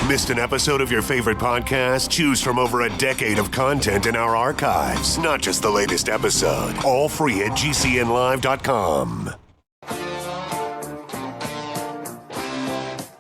Missed an episode of your favorite podcast? Choose from over a decade of content in our archives, not just the latest episode. All free at gcnlive.com.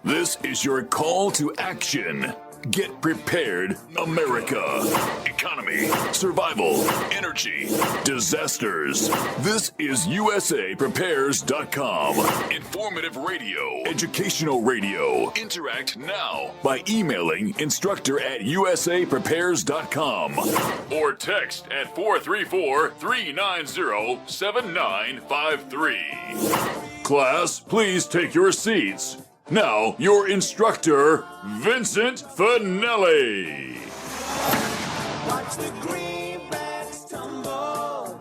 This is your call to action. Get prepared, America. Economy, survival, energy, disasters. This is USAPrepares.com. Informative radio, educational radio. Interact now by emailing instructor@USAPrepares.com or text at 434-390-7953. Class, please take your seats. Now, your instructor, Vincent Finelli. Watch the greenbacks tumble.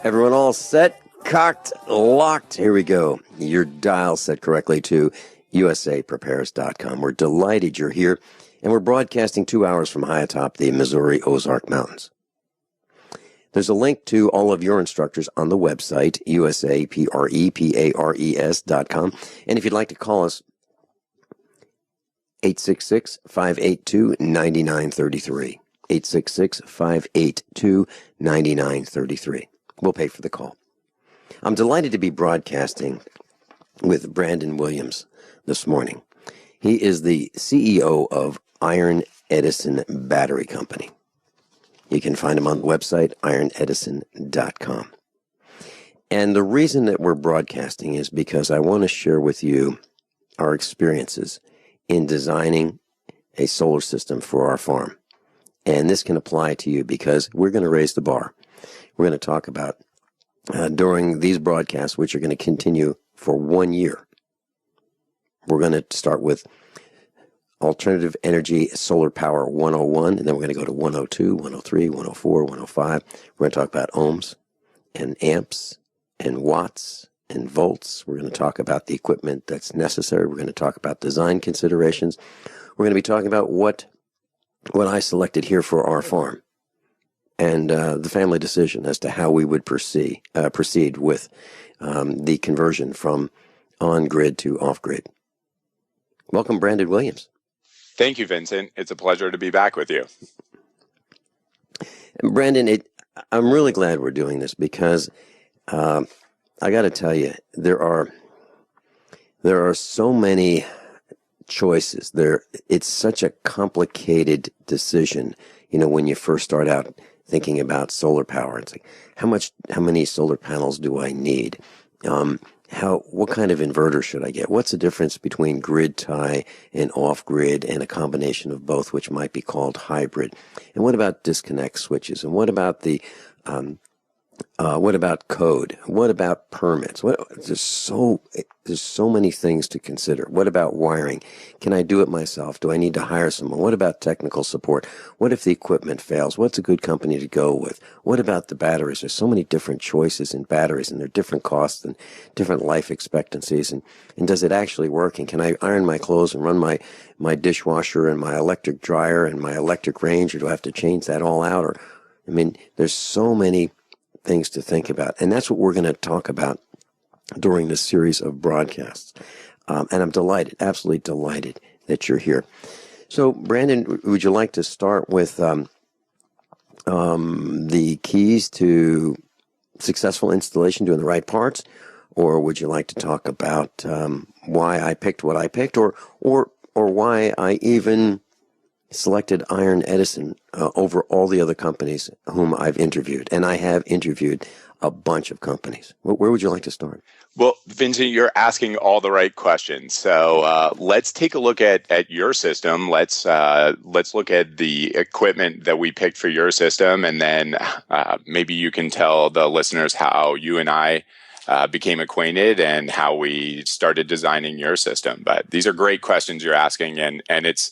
Everyone all set, cocked, locked. Here we go. Your dial set correctly to USAPrepares.com. We're delighted you're here, and we're broadcasting 2 hours from high atop the Missouri Ozark Mountains. There's a link to all of your instructors on the website, USAPREPARES.com. And if you'd like to call us, 866-582-9933. 866-582-9933. We'll pay for the call. I'm delighted to be broadcasting with Brandon Williams this morning. He is the CEO of Iron Edison Battery Company. You can find him on the website, ironedison.com. And the reason that we're broadcasting is because I want to share with you our experiences in designing a solar system for our farm. And this can apply to you because we're going to raise the bar. We're going to talk about, during these broadcasts, which are going to continue for 1 year, we're going to start with Alternative Energy Solar Power 101, and then we're going to go to 102, 103, 104, 105. We're going to talk about ohms and amps and watts and volts. We're going to talk about the equipment that's necessary. We're going to talk about design considerations. We're going to be talking about what I selected here for our farm and the family decision as to how we would proceed with the conversion from on-grid to off-grid. Welcome, Brandon Williams. Thank you, Vincent. It's a pleasure to be back with you. Brandon, I'm really glad we're doing this because I got to tell you, there are so many choices. It's such a complicated decision. You know, when you first start out thinking about solar power, it's like how many solar panels do I need? What kind of inverter should I get? What's the difference between grid tie and off-grid and a combination of both, which might be called hybrid? And what about disconnect switches? And what about what about code? What about permits? There's so many things to consider. What about wiring? Can I do it myself? Do I need to hire someone? What about technical support? What if the equipment fails? What's a good company to go with? What about the batteries? There's so many different choices in batteries, and they're different costs and different life expectancies. And does it actually work? And can I iron my clothes and run my dishwasher and my electric dryer and my electric range, or do I have to change that all out? There's so many things to think about. And that's what we're going to talk about during this series of broadcasts. And I'm delighted, absolutely delighted that you're here. So, Brandon, would you like to start with the keys to successful installation, doing the right parts? Or would you like to talk about why I picked what I picked, or why I even selected Iron Edison over all the other companies whom I've interviewed? And I have interviewed a bunch of companies. Where would you like to start? Well, Vincent, you're asking all the right questions. So let's take a look at your system. Let's look at the equipment that we picked for your system, and then maybe you can tell the listeners how you and I became acquainted and how we started designing your system. But these are great questions you're asking, and it's,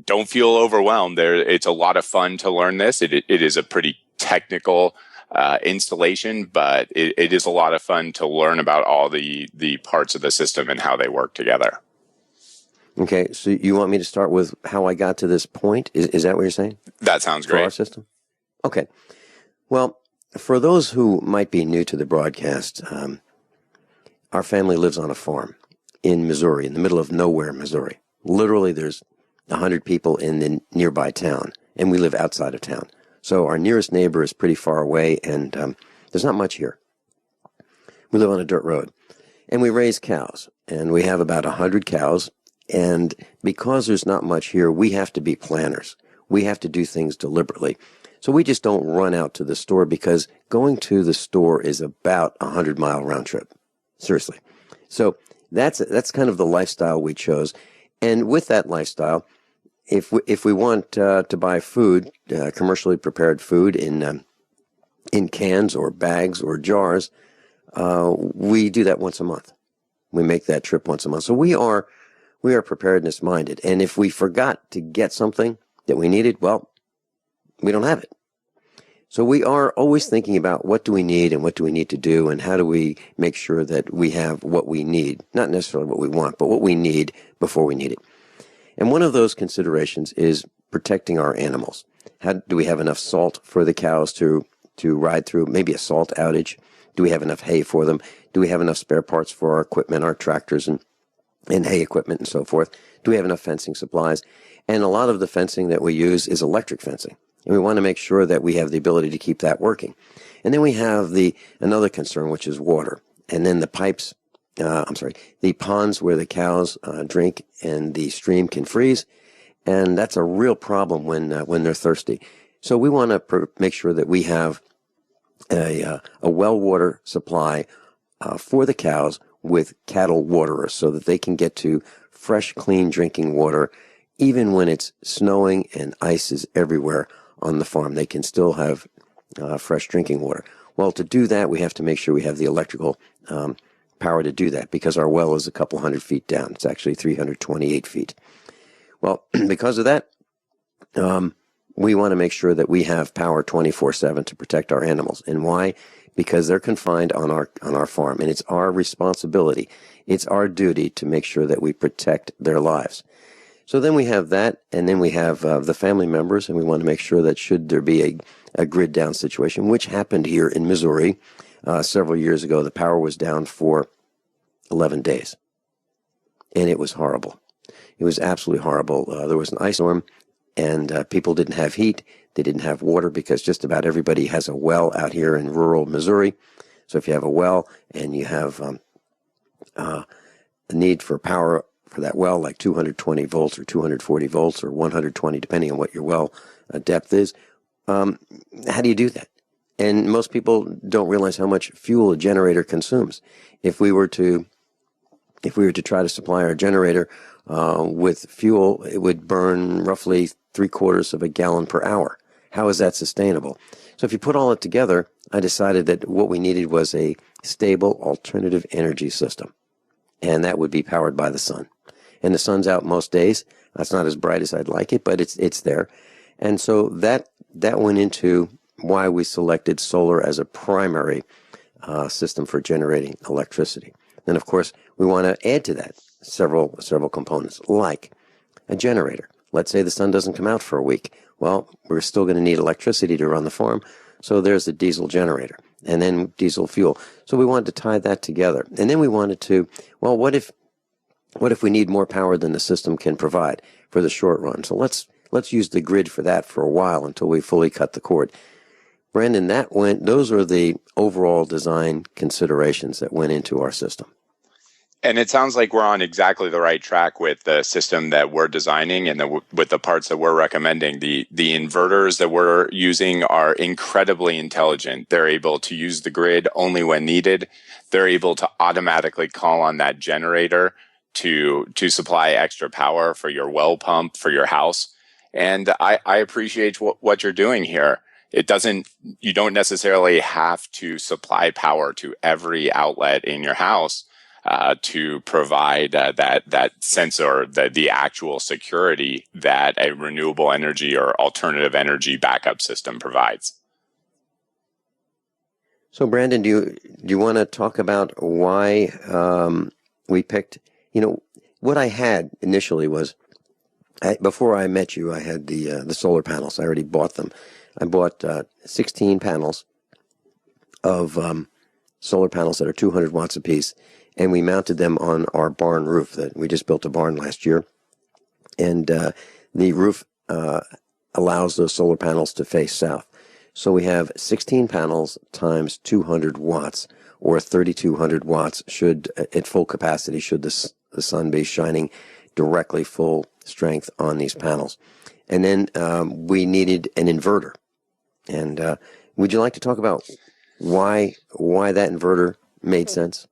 don't feel overwhelmed. It's a lot of fun to learn this. It is a pretty technical installation, but it is a lot of fun to learn about all the parts of the system and how they work together. Okay, so you want me to start with how I got to this point? Is that what you're saying? That sounds great. For our system? Okay. Well, for those who might be new to the broadcast, our family lives on a farm. in Missouri, in the middle of nowhere, Missouri. Literally, there's 100 people in the nearby town, and we live outside of town. So our nearest neighbor is pretty far away, and there's not much here. We live on a dirt road, and we raise cows, and we have about 100 cows, and because there's not much here, we have to be planners. We have to do things deliberately. So we just don't run out to the store, because going to the store is about a 100-mile round trip. Seriously. So that's kind of the lifestyle we chose. And with that lifestyle, if we want to buy food, commercially prepared food in cans or bags or jars, we do that once a month. We make that trip once a month. So we are preparedness minded. And if we forgot to get something that we needed, well, we don't have it. So we are always thinking about what do we need and what do we need to do, and how do we make sure that we have what we need, not necessarily what we want, but what we need before we need it. And one of those considerations is protecting our animals. How do we have enough salt for the cows to ride through? Maybe a salt outage. Do we have enough hay for them? Do we have enough spare parts for our equipment, our tractors and hay equipment and so forth? Do we have enough fencing supplies? And a lot of the fencing that we use is electric fencing. And we want to make sure that we have the ability to keep that working. And then we have another concern, which is water. And then the ponds where the cows drink, and the stream can freeze. And that's a real problem when they're thirsty. So we want to make sure that we have a well water supply for the cows with cattle waterers, so that they can get to fresh, clean drinking water, even when it's snowing and ice is everywhere on the farm. They can still have fresh drinking water. Well, to do that, we have to make sure we have the electrical power to do that, because our well is a couple hundred feet down. It's actually 328 feet. Well, because of that, we want to make sure that we have power 24/7 to protect our animals. And why? Because they're confined on our farm, and it's our responsibility. It's our duty to make sure that we protect their lives. So then we have that, and then we have the family members, and we want to make sure that should there be a grid down situation, which happened here in Missouri several years ago, the power was down for 11 days. And it was horrible. It was absolutely horrible. There was an ice storm, and people didn't have heat. They didn't have water, because just about everybody has a well out here in rural Missouri. So if you have a well and you have a need for power for that well, like 220 volts or 240 volts or 120, depending on what your well depth is, how do you do that? And most people don't realize how much fuel a generator consumes. If we were to try to supply our generator with fuel, it would burn roughly 3/4 of a gallon per hour. How is that sustainable? So if you put all it together, I decided that what we needed was a stable alternative energy system, and that would be powered by the sun. And the sun's out most days. That's not as bright as I'd like it, but it's there. And so that went into why we selected solar as a primary system for generating electricity. And of course, we want to add to that several components, like a generator. Let's say the sun doesn't come out for a week. Well, we're still going to need electricity to run the farm. So there's the diesel generator, and then diesel fuel. So we wanted to tie that together. And then we wanted to, well, what if we need more power than the system can provide for the short run? So let's use the grid for that for a while until we fully cut the cord. Brandon, those are the overall design considerations that went into our system. And it sounds like we're on exactly the right track with the system that we're designing and with the parts that we're recommending. The inverters that we're using are incredibly intelligent. They're able to use the grid only when needed. They're able to automatically call on that generator to supply extra power for your well pump, for your house. And I appreciate what you're doing here. You don't necessarily have to supply power to every outlet in your house to provide that sense or the actual security that a renewable energy or alternative energy backup system provides. So, Brandon, do you want to talk about why we picked? What I had initially was, before I met you, I had the solar panels. I already bought them. I bought 16 panels of solar panels that are 200 watts apiece, and we mounted them on our barn roof. That we just built a barn last year, and the roof allows those solar panels to face south. So we have 16 panels times 200 watts, or 3,200 watts should, at full capacity, should the sun be shining directly full strength on these panels. And then we needed an inverter. And would you like to talk about why that inverter made sense?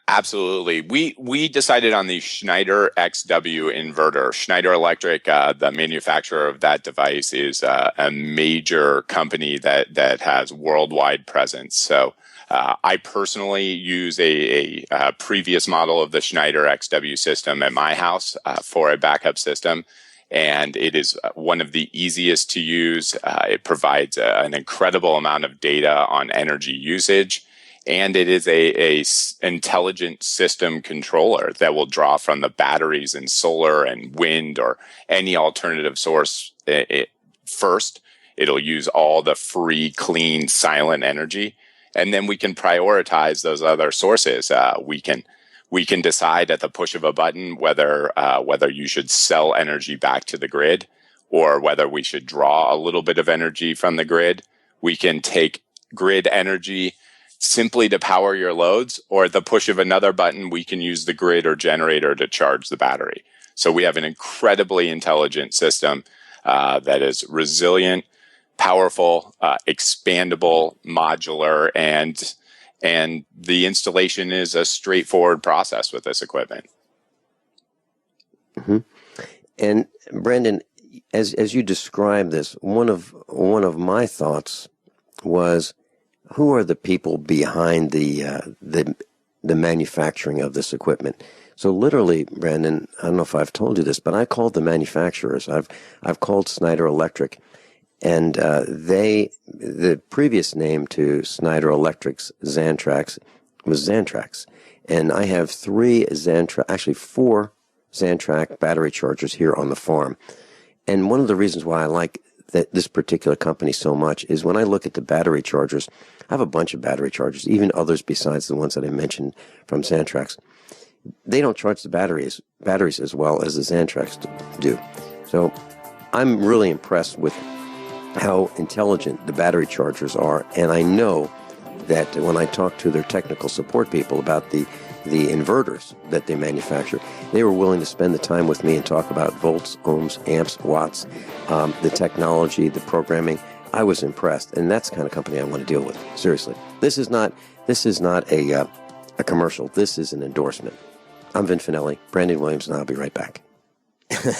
Absolutely. We decided on the Schneider XW inverter. Schneider Electric, the manufacturer of that device, is a major company that has worldwide presence. So I personally use a previous model of the Schneider XW system at my house for a backup system. And it is one of the easiest to use. It provides an incredible amount of data on energy usage. And it is a intelligent system controller that will draw from the batteries and solar and wind or any alternative source first. It'll use all the free, clean, silent energy. And then we can prioritize those other sources. We can decide at the push of a button whether you should sell energy back to the grid or whether we should draw a little bit of energy from the grid. We can take grid energy simply to power your loads, or at the push of another button, we can use the grid or generator to charge the battery. So we have an incredibly intelligent system that is resilient, powerful, expandable, modular, and the installation is a straightforward process with this equipment. Mm-hmm. And Brandon, as you describe this, one of my thoughts was, who are the people behind the manufacturing of this equipment? So literally, Brandon, I don't know if I've told you this, but I called the manufacturers. I've called Schneider Electric, and the previous name to Schneider Electric's Xantrax was Xantrax, and I have four Xantrax battery chargers here on the farm. And one of the reasons why I like this particular company so much is when I look at the battery chargers, I have a bunch of battery chargers, even others besides the ones that I mentioned from Xantrax. They don't charge the batteries as well as the Xantrax do. So I'm really impressed with how intelligent the battery chargers are, and I know that when I talk to their technical support people about the inverters that they manufacture, they were willing to spend the time with me and talk about volts, ohms, amps, watts, the technology, the programming. I was impressed, and that's the kind of company I want to deal with. Seriously, this is not a commercial. This is an endorsement. I'm Vin Finelli, Brandon Williams, and I'll be right back.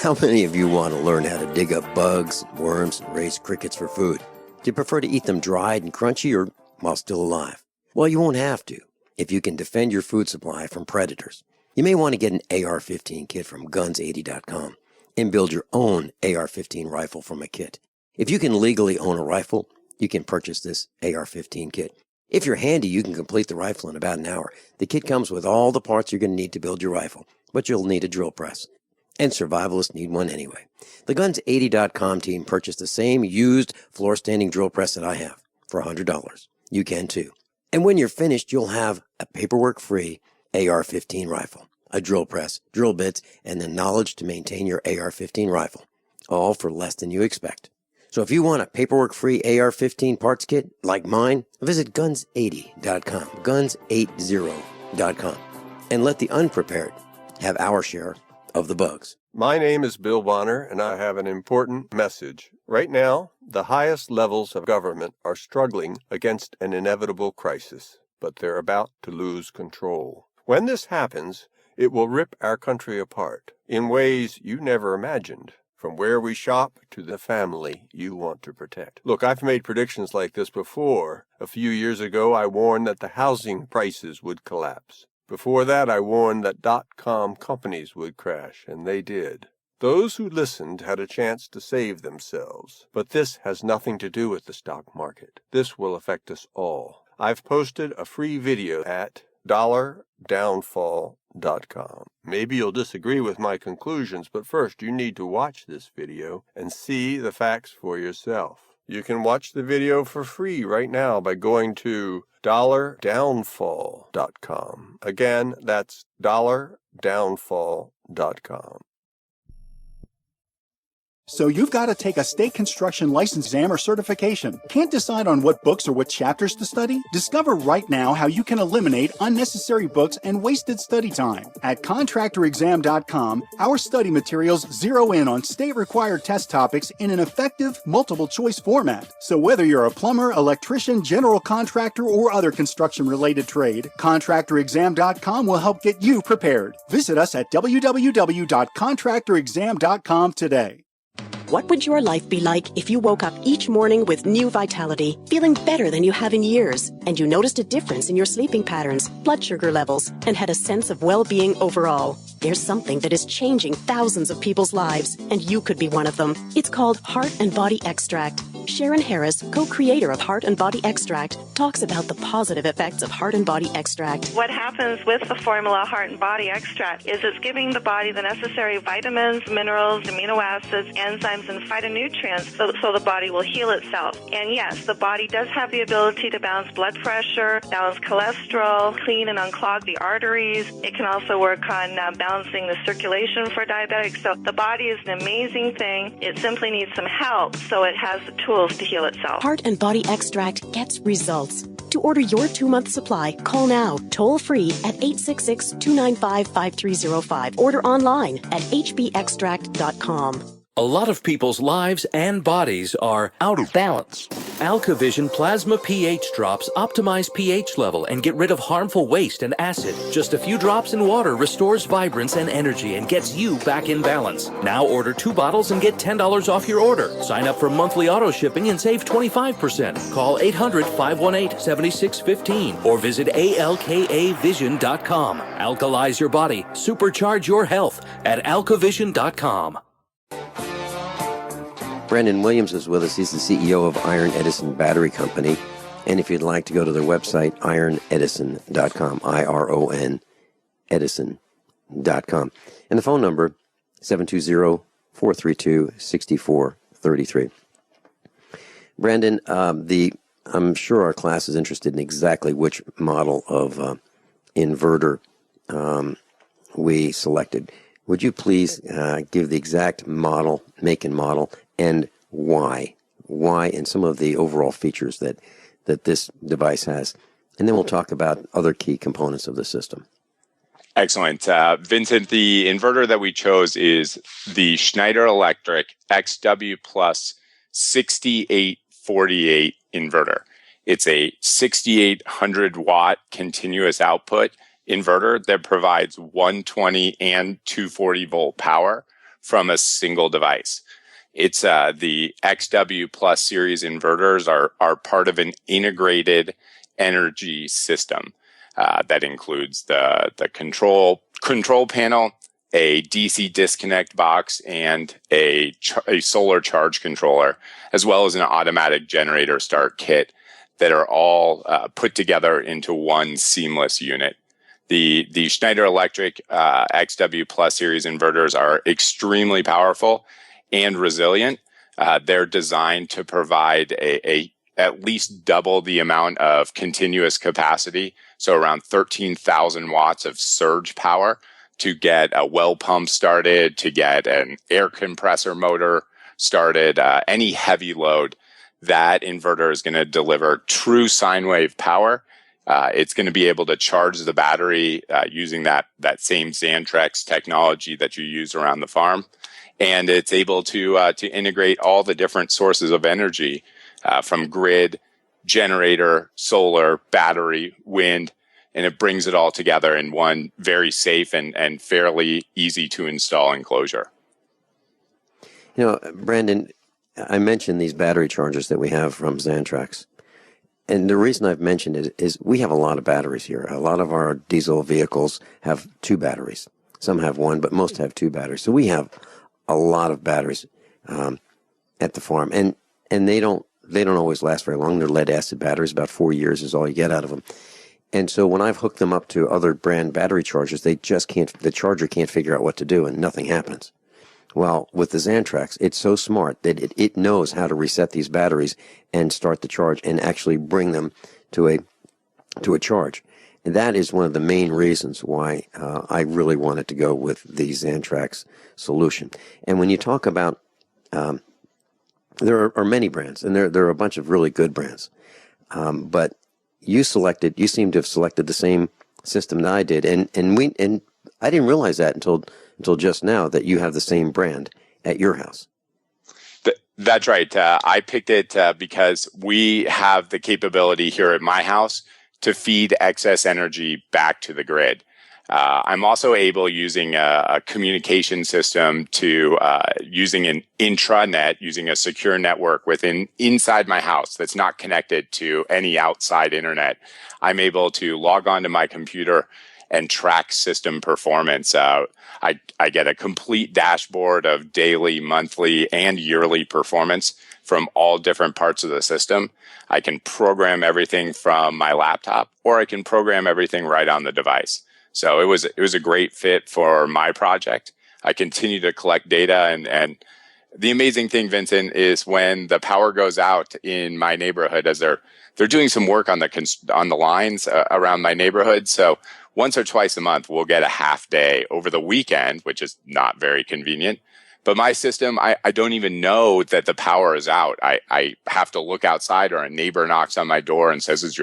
How many of you want to learn how to dig up bugs, worms, and raise crickets for food? Do you prefer to eat them dried and crunchy or while still alive? Well, you won't have to if you can defend your food supply from predators. You may want to get an AR-15 kit from guns80.com and build your own AR-15 rifle from a kit. If you can legally own a rifle, you can purchase this AR-15 kit. If you're handy, you can complete the rifle in about an hour. The kit comes with all the parts you're going to need to build your rifle, but you'll need a drill press. And survivalists need one anyway. The Guns80.com team purchased the same used floor-standing drill press that I have for $100. You can too. And when you're finished, you'll have a paperwork-free AR-15 rifle, a drill press, drill bits, and the knowledge to maintain your AR-15 rifle, all for less than you expect. So if you want a paperwork-free AR-15 parts kit like mine, visit Guns80.com, Guns80.com, and let the unprepared have our share of the bugs. My name is Bill Bonner, and I have an important message. Right now, the highest levels of government are struggling against an inevitable crisis, but they're about to lose control. When this happens, it will rip our country apart in ways you never imagined, from where we shop to the family you want to protect. Look, I've made predictions like this before. A few years ago, I warned that the housing prices would collapse. Before that, I warned that .com companies would crash, and they did. Those who listened had a chance to save themselves. But this has nothing to do with the stock market. This will affect us all. I've posted a free video at $downfall.com. Maybe you'll disagree with my conclusions, but first you need to watch this video and see the facts for yourself. You can watch the video for free right now by going to $downfall.com. Again, that's $downfall.com. So you've got to take a state construction license exam or certification. Can't decide on what books or what chapters to study? Discover right now how you can eliminate unnecessary books and wasted study time. At contractorexam.com, our study materials zero in on state-required test topics in an effective, multiple-choice format. So whether you're a plumber, electrician, general contractor, or other construction-related trade, contractorexam.com will help get you prepared. Visit us at www.contractorexam.com today. What would your life be like if you woke up each morning with new vitality, feeling better than you have in years, and you noticed a difference in your sleeping patterns, blood sugar levels, and had a sense of well-being overall? There's something that is changing thousands of people's lives, and you could be one of them. It's called Heart and Body Extract. Sharon Harris, co-creator of Heart and Body Extract, talks about the positive effects of Heart and Body Extract. What happens with the formula Heart and Body Extract is it's giving the body the necessary vitamins, minerals, amino acids, enzymes, and phytonutrients so the body will heal itself. And yes, the body does have the ability to balance blood pressure, balance cholesterol, clean and unclog the arteries. It can also work on balancing the circulation for diabetics. So the body is an amazing thing. It simply needs some help, so it has the tools to heal itself. Heart and Body Extract gets results. To order your 2-month supply, call now, toll free at 866-295-5305. Order online at hbextract.com. A lot of people's lives and bodies are out of balance. AlkaVision Plasma pH drops optimize pH level and get rid of harmful waste and acid. Just a few drops in water restores vibrance and energy and gets you back in balance. Now order 2 bottles and get $10 off your order. Sign up for monthly auto shipping and save 25%. Call 800-518-7615 or visit alkavision.com. Alkalize your body. Supercharge your health at alkavision.com. Brandon Williams is with us. He's the CEO of Iron Edison Battery Company. And if you'd like to go to their website, ironedison.com, I-R-O-N, edison.com. And the phone number, 720-432-6433. Brandon, I'm sure our class is interested in exactly which model of inverter we selected. Would you please give the exact model, make and model, and why, and some of the overall features that this device has. And then we'll talk about other key components of the system. Excellent. Vincent, the inverter that we chose is the Schneider Electric XW Plus 6848 inverter. It's a 6,800 watt continuous output inverter that provides 120 and 240 volt power from a single device. It's the XW Plus series inverters are part of an integrated energy system that includes the control panel, a DC disconnect box, and a solar charge controller, as well as an automatic generator start kit that are all put together into one seamless unit. The Schneider Electric XW Plus series inverters are extremely powerful and resilient. They're designed to provide at least double the amount of continuous capacity, so around 13,000 watts of surge power to get a well pump started, to get an air compressor motor started, any heavy load. That inverter is going to deliver true sine wave power. It's going to be able to charge the battery using that same Xantrex technology that you use around the farm. And it's able to integrate all the different sources of energy from grid, generator, solar, battery, wind, and it brings it all together in one very safe and fairly easy to install enclosure. You know, Brandon, I mentioned these battery chargers that we have from Xantrex. And the reason I've mentioned it is we have a lot of batteries here. A lot of our diesel vehicles have 2 batteries. Some have 1, but most have 2 batteries. So we have a lot of batteries at the farm, and they don't always last very long. They're lead acid batteries. About 4 years is all you get out of them. And so when I've hooked them up to other brand battery chargers, they just can't. The charger can't figure out what to do, and nothing happens. Well, with the Xantrex, it's so smart that it knows how to reset these batteries and start the charge and actually bring them to a charge. And that is one of the main reasons why I really wanted to go with the Xantrex solution. And when you talk about, there are many brands, and there are a bunch of really good brands. But you seem to have selected the same system that I did, and I didn't realize that until just now, that you have the same brand at your house. That's right. I picked it because we have the capability here at my house to feed excess energy back to the grid. I'm also able, using a communication system, to using an intranet, using a secure network inside my house that's not connected to any outside internet. I'm able to log onto my computer and track system performance. I get a complete dashboard of daily, monthly, and yearly performance from all different parts of the system. I can program everything from my laptop, or I can program everything right on the device. So it was a great fit for my project. I continue to collect data, and the amazing thing, Vincent, is when the power goes out in my neighborhood, as they're doing some work on the lines around my neighborhood. So once or twice a month, we'll get a half day over the weekend, which is not very convenient. But my system, I don't even know that the power is out. I have to look outside, or a neighbor knocks on my door and says,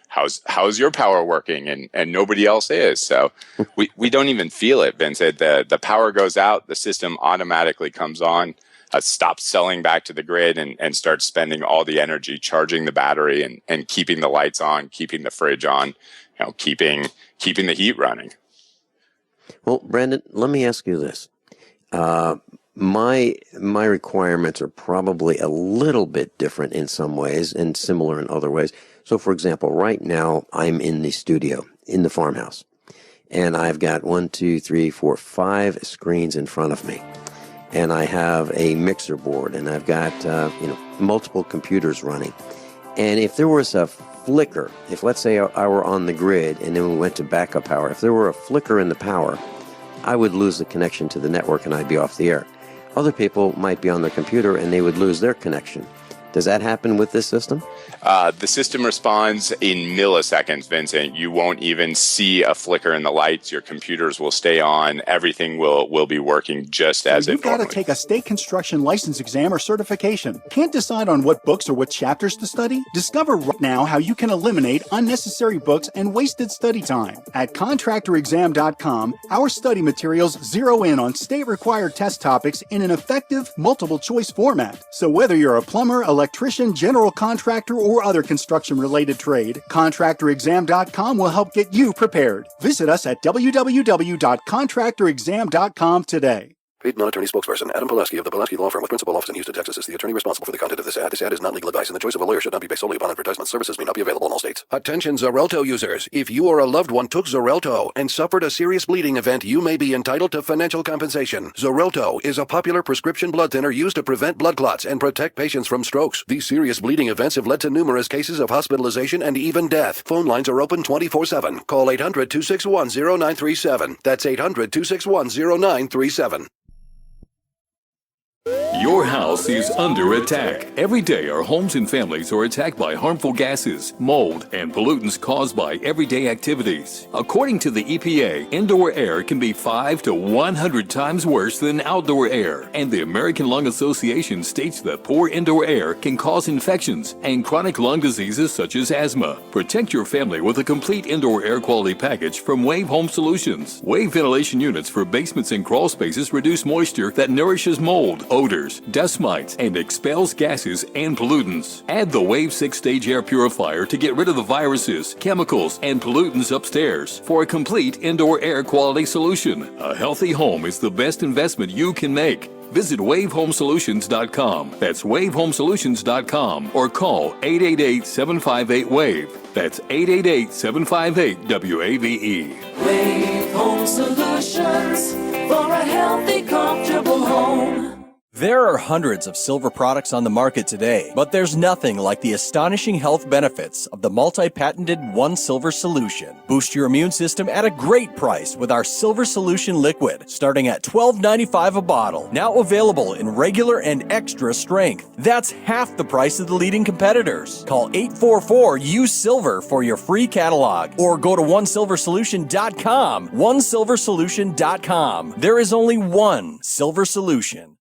how's your power working? And nobody else is. So we don't even feel it, Vincent. The power goes out, the system automatically comes on, stops selling back to the grid, and starts spending all the energy charging the battery and keeping the lights on, keeping the fridge on, keeping the heat running. Well, Brandon, let me ask you this. My requirements are probably a little bit different in some ways and similar in other ways. So, for example, right now I'm in the studio, in the farmhouse, and I've got 5 screens in front of me, and I have a mixer board, and I've got multiple computers running. And if there was a flicker, if let's say I were on the grid and then we went to backup power, if there were a flicker in the power, I would lose the connection to the network and I'd be off the air. Other people might be on their computer and they would lose their connection. Does that happen with this system? The system responds in milliseconds, Vincent. You won't even see a flicker in the lights. Your computers will stay on. Everything will be working just as it You've got normally. to take a state construction license exam or certification. Can't decide on what books or what chapters to study? Discover right now how you can eliminate unnecessary books and wasted study time. At contractorexam.com, our study materials zero in on state-required test topics in an effective, multiple-choice format. So whether you're a plumber, electrician, general contractor, or other construction-related trade, contractorexam.com will help get you prepared. Visit us at www.contractorexam.com today. Paid non-attorney spokesperson Adam Pulaski of the Pulaski Law Firm with principal office in Houston, Texas, is the attorney responsible for the content of this ad. This ad is not legal advice, and the choice of a lawyer should not be based solely upon advertisement. Services may not be available in all states. Attention Xarelto users. If you or a loved one took Xarelto and suffered a serious bleeding event, you may be entitled to financial compensation. Xarelto is a popular prescription blood thinner used to prevent blood clots and protect patients from strokes. These serious bleeding events have led to numerous cases of hospitalization and even death. Phone lines are open 24/7. Call 800-261-0937. That's 800-261-0937. Your house is under attack. Every day, our homes and families are attacked by harmful gases, mold, and pollutants caused by everyday activities. According to the EPA, indoor air can be 5 to 100 times worse than outdoor air. And the American Lung Association states that poor indoor air can cause infections and chronic lung diseases such as asthma. Protect your family with a complete indoor air quality package from Wave Home Solutions. Wave ventilation units for basements and crawl spaces reduce moisture that nourishes mold, odors, dust mites, and expels gases and pollutants. Add the Wave 6-stage air purifier to get rid of the viruses, chemicals, and pollutants upstairs for a complete indoor air quality solution. A healthy home is the best investment you can make. Visit WaveHomeSolutions.com. That's WaveHomeSolutions.com or call 888-758-WAVE. That's 888-758-WAVE. Wave Home Solutions for a healthy, comfortable home. There are hundreds of silver products on the market today, but there's nothing like the astonishing health benefits of the multi-patented One Silver Solution. Boost your immune system at a great price with our Silver Solution Liquid, starting at $12.95 a bottle. Now available in regular and extra strength. That's half the price of the leading competitors. Call 844-USILVER for your free catalog, or go to onesilversolution.com. Onesilversolution.com. There is only one Silver Solution.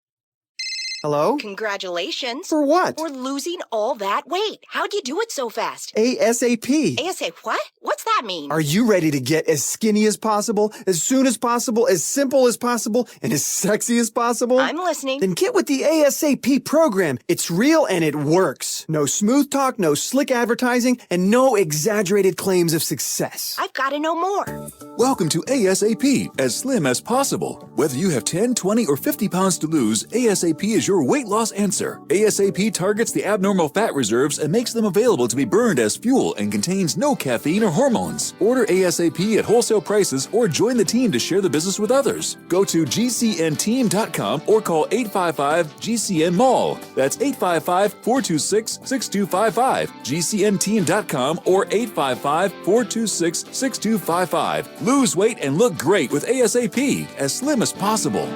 Hello? Congratulations. For what? For losing all that weight. How'd you do it so fast? ASAP. ASAP what? What's that mean? Are you ready to get as skinny as possible, as soon as possible, as simple as possible, and as sexy as possible? I'm listening. Then get with the ASAP program. It's real and it works. No smooth talk, no slick advertising, and no exaggerated claims of success. I've got to know more. Welcome to ASAP, as slim as possible. Whether you have 10, 20, or 50 pounds to lose, ASAP is your weight loss answer. ASAP targets the abnormal fat reserves and makes them available to be burned as fuel and contains no caffeine or hormones. Order ASAP at wholesale prices or join the team to share the business with others. Go to gcnteam.com or call 855-GCN-MALL. That's 855-426-6255. gcnteam.com or 855-426-6255. Lose weight and look great with ASAP, as slim as possible.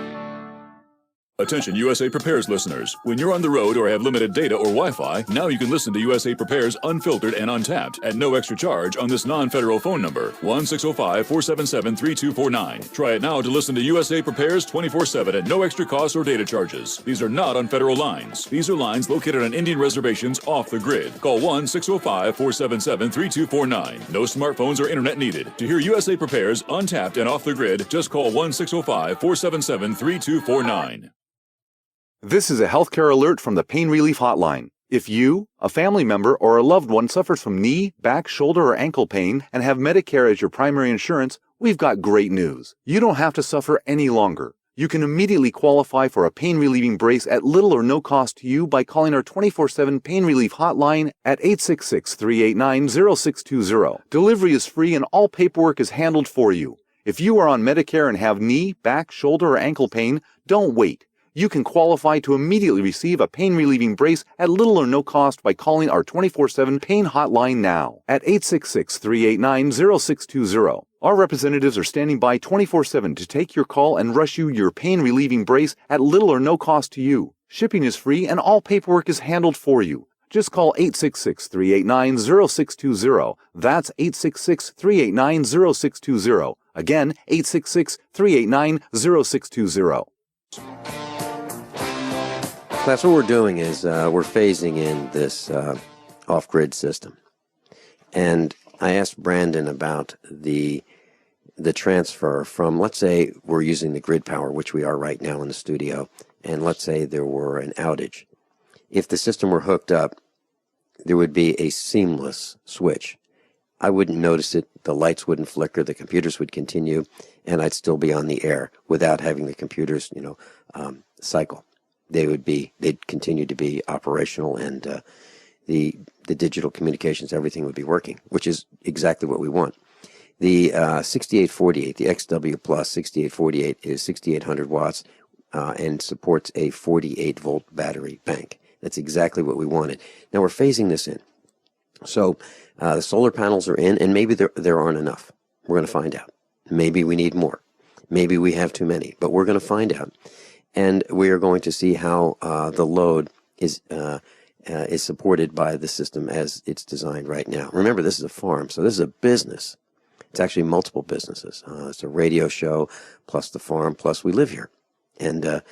Attention USA Prepares listeners. When you're on the road or have limited data or Wi-Fi, now you can listen to USA Prepares Unfiltered and Untapped at no extra charge on this non-federal phone number, 1-605-477-3249. Try it now to listen to USA Prepares 24/7 at no extra cost or data charges. These are not on federal lines. These are lines located on Indian reservations off the grid. Call 1-605-477-3249. No smartphones or internet needed. To hear USA Prepares Untapped and off the grid, just call 1-605-477-3249. This is a healthcare alert from the Pain Relief Hotline. If you, a family member, or a loved one suffers from knee, back, shoulder, or ankle pain and have Medicare as your primary insurance, we've got great news. You don't have to suffer any longer. You can immediately qualify for a pain-relieving brace at little or no cost to you by calling our 24/7 Pain Relief Hotline at 866-389-0620. Delivery is free and all paperwork is handled for you. If you are on Medicare and have knee, back, shoulder, or ankle pain, don't wait. You can qualify to immediately receive a pain-relieving brace at little or no cost by calling our 24/7 Pain Hotline now at 866-389-0620. Our representatives are standing by 24/7 to take your call and rush you your pain-relieving brace at little or no cost to you. Shipping is free and all paperwork is handled for you. Just call 866-389-0620. That's 866-389-0620. Again, 866-389-0620. Class, what we're doing is we're phasing in this off-grid system. And I asked Brandon about the transfer from, let's say we're using the grid power, which we are right now in the studio, and let's say there were an outage. If the system were hooked up, there would be a seamless switch. I wouldn't notice it, the lights wouldn't flicker, the computers would continue, and I'd still be on the air without having the computers, cycle. They'd continue to be operational, and the digital communications, everything would be working, which is exactly what we want. The 6848, the XW Plus 6848 is 6,800 watts and supports a 48-volt battery bank. That's exactly what we wanted. Now we're phasing this in. So the solar panels are in, and maybe there aren't enough. We're going to find out. Maybe we need more. Maybe we have too many, but we're going to find out. And we are going to see how the load is supported by the system as it's designed right now. Remember, this is a farm, so this is a business. It's actually multiple businesses. It's a radio show, plus the farm, plus we live here. And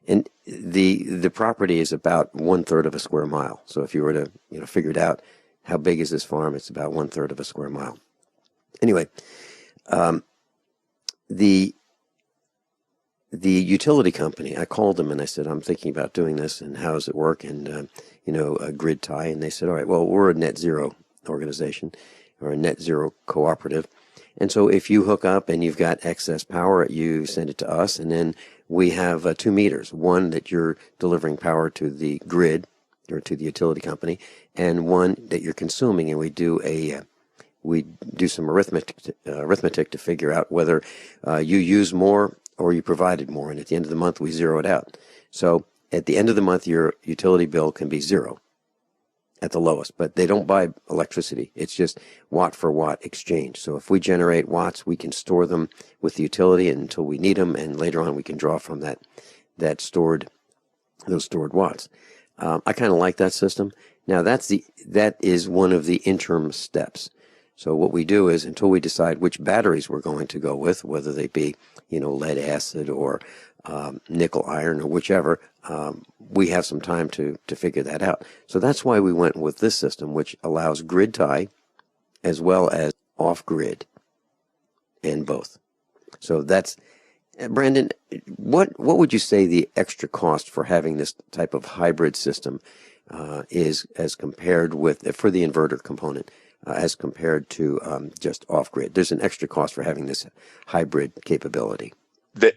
the property is about 1/3 of a square mile. So if you were to figure it out, how big is this farm? It's about 1/3 of a square mile. Anyway, the utility company, I called them and I said, I'm thinking about doing this, and how does it work? And, a grid tie. And they said, all right, well, we're a net zero organization or a net zero cooperative. And so if you hook up and you've got excess power, you send it to us. And then we have 2 meters, one that you're delivering power to the grid or to the utility company, and one that you're consuming. And we do some arithmetic to figure out whether you use more or you provided more, and at the end of the month we zero it out. So at the end of the month, your utility bill can be zero at the lowest, but they don't buy electricity. It's just watt for watt exchange. So if we generate watts, we can store them with the utility until we need them, and later on we can draw from those stored watts. I kind of like that system. Now that is one of the interim steps. So what we do is, until we decide which batteries we're going to go with, whether they be, lead acid or nickel iron or whichever, we have some time to figure that out. So that's why we went with this system, which allows grid tie as well as off grid, and both. So that's, Brandon, what would you say the extra cost for having this type of hybrid system is, as compared with, for the inverter component, as compared to just off grid? There's an extra cost for having this hybrid capability.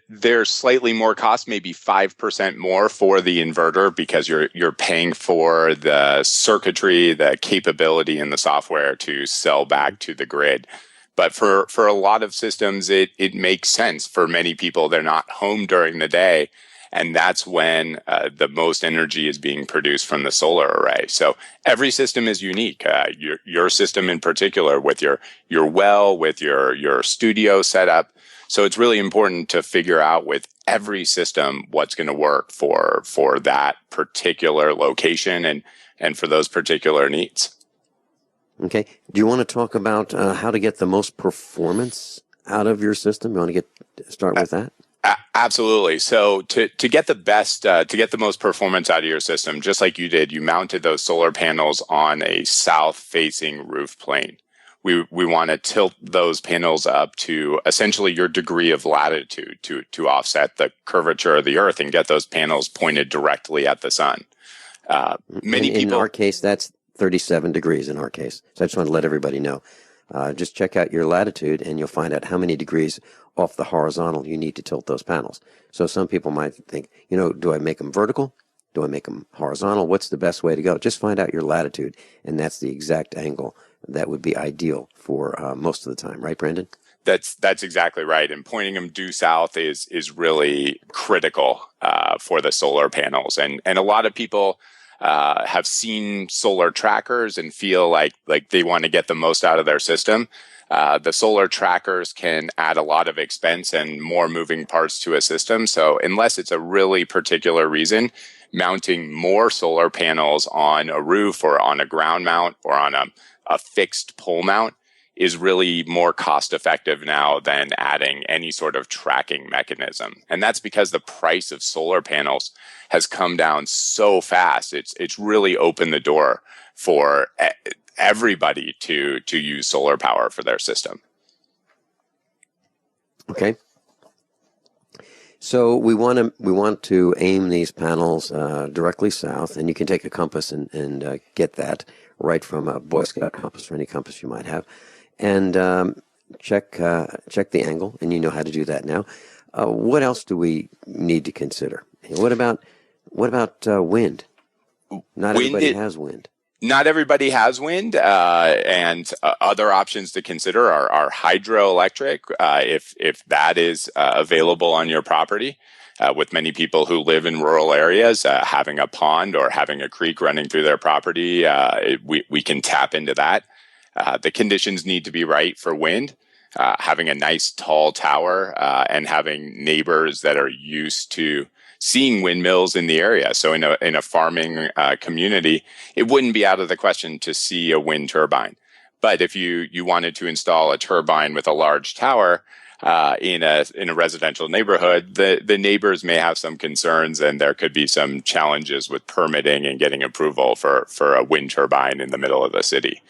There's slightly more cost, maybe 5% more for the inverter, because you're paying for the circuitry, the capability in the software to sell back to the grid. But for a lot of systems, it makes sense. For many people, they're not home during the day, and that's when the most energy is being produced from the solar array. So every system is unique. Your system in particular, with your well, with your studio setup. So it's really important to figure out with every system what's going to work for that particular location and for those particular needs. Okay. Do you want to talk about how to get the most performance out of your system? You want to start with that? Absolutely. So to get the best, to get the most performance out of your system, just like you did, you mounted those solar panels on a south-facing roof plane. We want to tilt those panels up to essentially your degree of latitude to offset the curvature of the Earth and get those panels pointed directly at the sun. In our case, that's 37 degrees in our case. So I just want to let everybody know. Just check out your latitude and you'll find out how many degrees off the horizontal you need to tilt those panels. So some people might think, do I make them vertical? Do I make them horizontal? What's the best way to go? Just find out your latitude, and that's the exact angle that would be ideal for most of the time. Right, Brandon? That's exactly right. And pointing them due south is really critical for the solar panels. And a lot of people have seen solar trackers and feel like they want to get the most out of their system. The solar trackers can add a lot of expense and more moving parts to a system. So unless it's a really particular reason, mounting more solar panels on a roof or on a ground mount or on a fixed pole mount is really more cost effective now than adding any sort of tracking mechanism. And that's because the price of solar panels has come down so fast. It's really opened the door for everybody to use solar power for their system. Okay. So we want to aim these panels directly south, and you can take a compass and get that right from a Boy Scout compass or any compass you might have, and check the angle, and you know how to do that now. What else do we need to consider? What about wind? Not everybody has wind. Not everybody has wind, and other options to consider are hydroelectric, if that is available on your property. With many people who live in rural areas, having a pond or having a creek running through their property, we can tap into that. The conditions need to be right for wind. Having a nice tall tower and having neighbors that are used to seeing windmills in the area. So in a farming community, it wouldn't be out of the question to see a wind turbine. But if you wanted to install a turbine with a large tower in a residential neighborhood, the neighbors may have some concerns, and there could be some challenges with permitting and getting approval for a wind turbine in the middle of the city.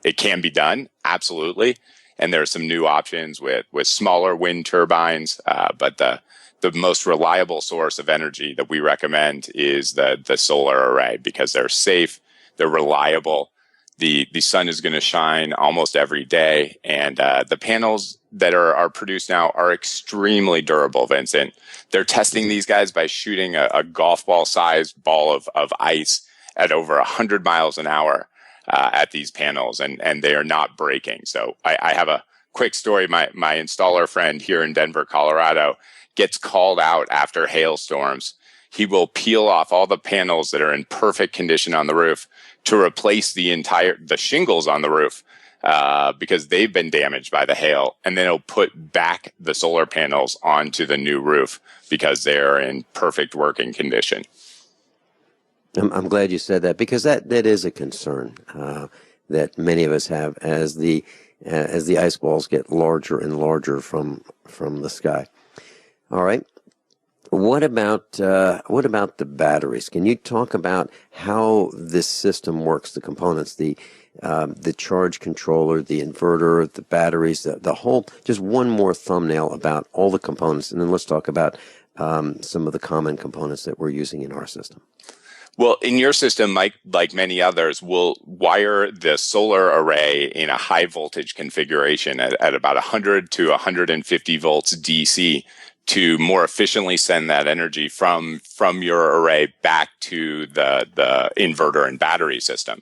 It can be done, absolutely. And there are some new options with smaller wind turbines, but the most reliable source of energy that we recommend is the solar array, because they're safe, they're reliable. The sun is going to shine almost every day, and the panels that are produced now are extremely durable, Vincent. They're testing these guys by shooting a golf ball sized ball of ice at over 100 miles an hour at these panels, and they are not breaking. So I have a quick story. My installer friend here in Denver, Colorado, gets called out after hailstorms, he will peel off all the panels that are in perfect condition on the roof to replace the shingles on the roof because they've been damaged by the hail. And then he'll put back the solar panels onto the new roof because they're in perfect working condition. I'm glad you said that, because that is a concern that many of us have as the ice balls get larger and larger from the sky. All right. What about the batteries? Can you talk about how this system works? The components, the charge controller, the inverter, the batteries, the whole. Just one more thumbnail about all the components, and then let's talk about some of the common components that we're using in our system. Well, in your system, like many others, we'll wire the solar array in a high voltage configuration at about 100 to 150 volts DC to more efficiently send that energy from your array back to the inverter and battery system.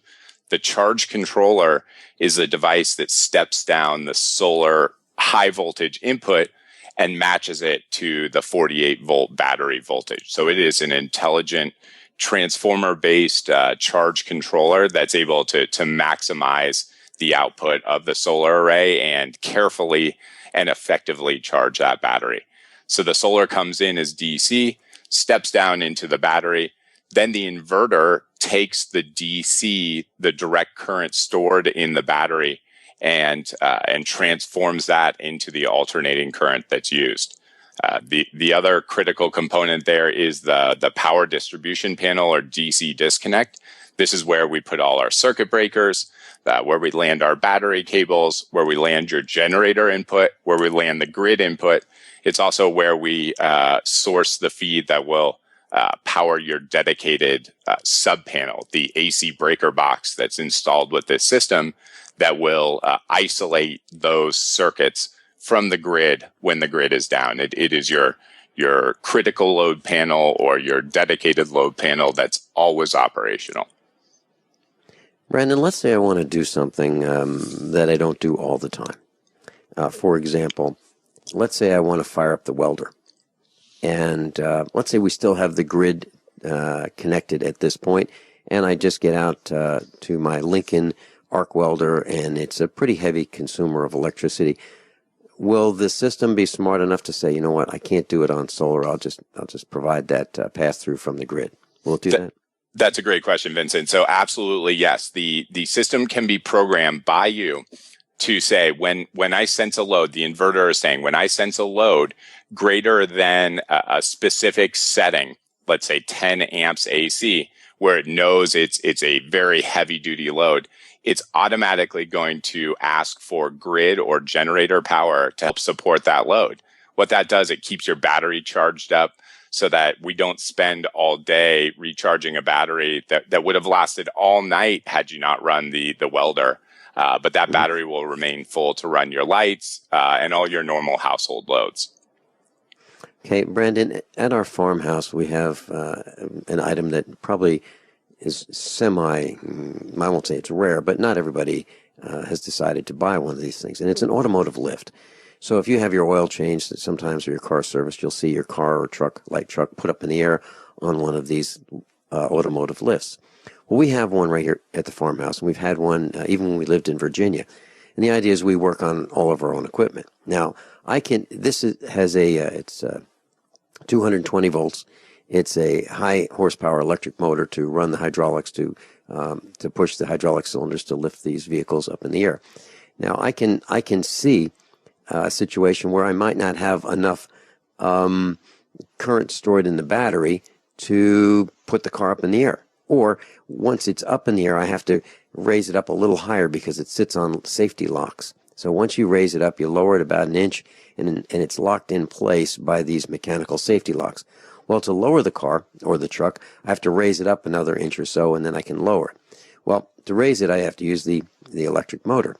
The charge controller is a device that steps down the solar high voltage input and matches it to the 48 volt battery voltage. So it is an intelligent transformer-based charge controller that's able to maximize the output of the solar array and carefully and effectively charge that battery. So the solar comes in as DC, steps down into the battery, then the inverter takes the DC, the direct current stored in the battery, and transforms that into the alternating current that's used. The other critical component there is the power distribution panel, or DC disconnect. This is where we put all our circuit breakers, where we land our battery cables, where we land your generator input, where we land the grid input. It's also where we source the feed that will power your dedicated sub panel, the AC breaker box that's installed with this system that will isolate those circuits from the grid when the grid is down. It is your critical load panel or your dedicated load panel that's always operational. Brandon, let's say I want to do something that I don't do all the time. For example, let's say I want to fire up the welder. And let's say we still have the grid connected at this point, and I just get out to my Lincoln arc welder, and it's a pretty heavy consumer of electricity. Will the system be smart enough to say, you know what, I can't do it on solar, I'll just provide that pass-through from the grid? Will it do that? That's a great question, Vincent. So absolutely, yes. The system can be programmed by you to say, when I sense a load, the inverter is saying, when I sense a load greater than a specific setting, let's say 10 amps AC, where it knows it's a very heavy-duty load, it's automatically going to ask for grid or generator power to help support that load. What that does, it keeps your battery charged up so that we don't spend all day recharging a battery that would have lasted all night had you not run the welder. But that battery will remain full to run your lights and all your normal household loads. Okay, Brandon, at our farmhouse, we have an item that probably is I won't say it's rare, but not everybody has decided to buy one of these things. And it's an automotive lift. So if you have your oil changed sometimes or your car serviced, you'll see your car or light truck put up in the air on one of these automotive lifts. Well, we have one right here at the farmhouse, and we've had one even when we lived in Virginia. And the idea is we work on all of our own equipment. Now, it's 220 volts. It's a high horsepower electric motor to run the hydraulics to push the hydraulic cylinders to lift these vehicles up in the air. Now, I can see a situation where I might not have enough current stored in the battery to put the car up in the air. Or once it's up in the air, I have to raise it up a little higher because it sits on safety locks. So once you raise it up, you lower it about an inch, and it's locked in place by these mechanical safety locks. Well, to lower the car or the truck, I have to raise it up another inch or so, and then I can lower it. Well, to raise it, I have to use the electric motor.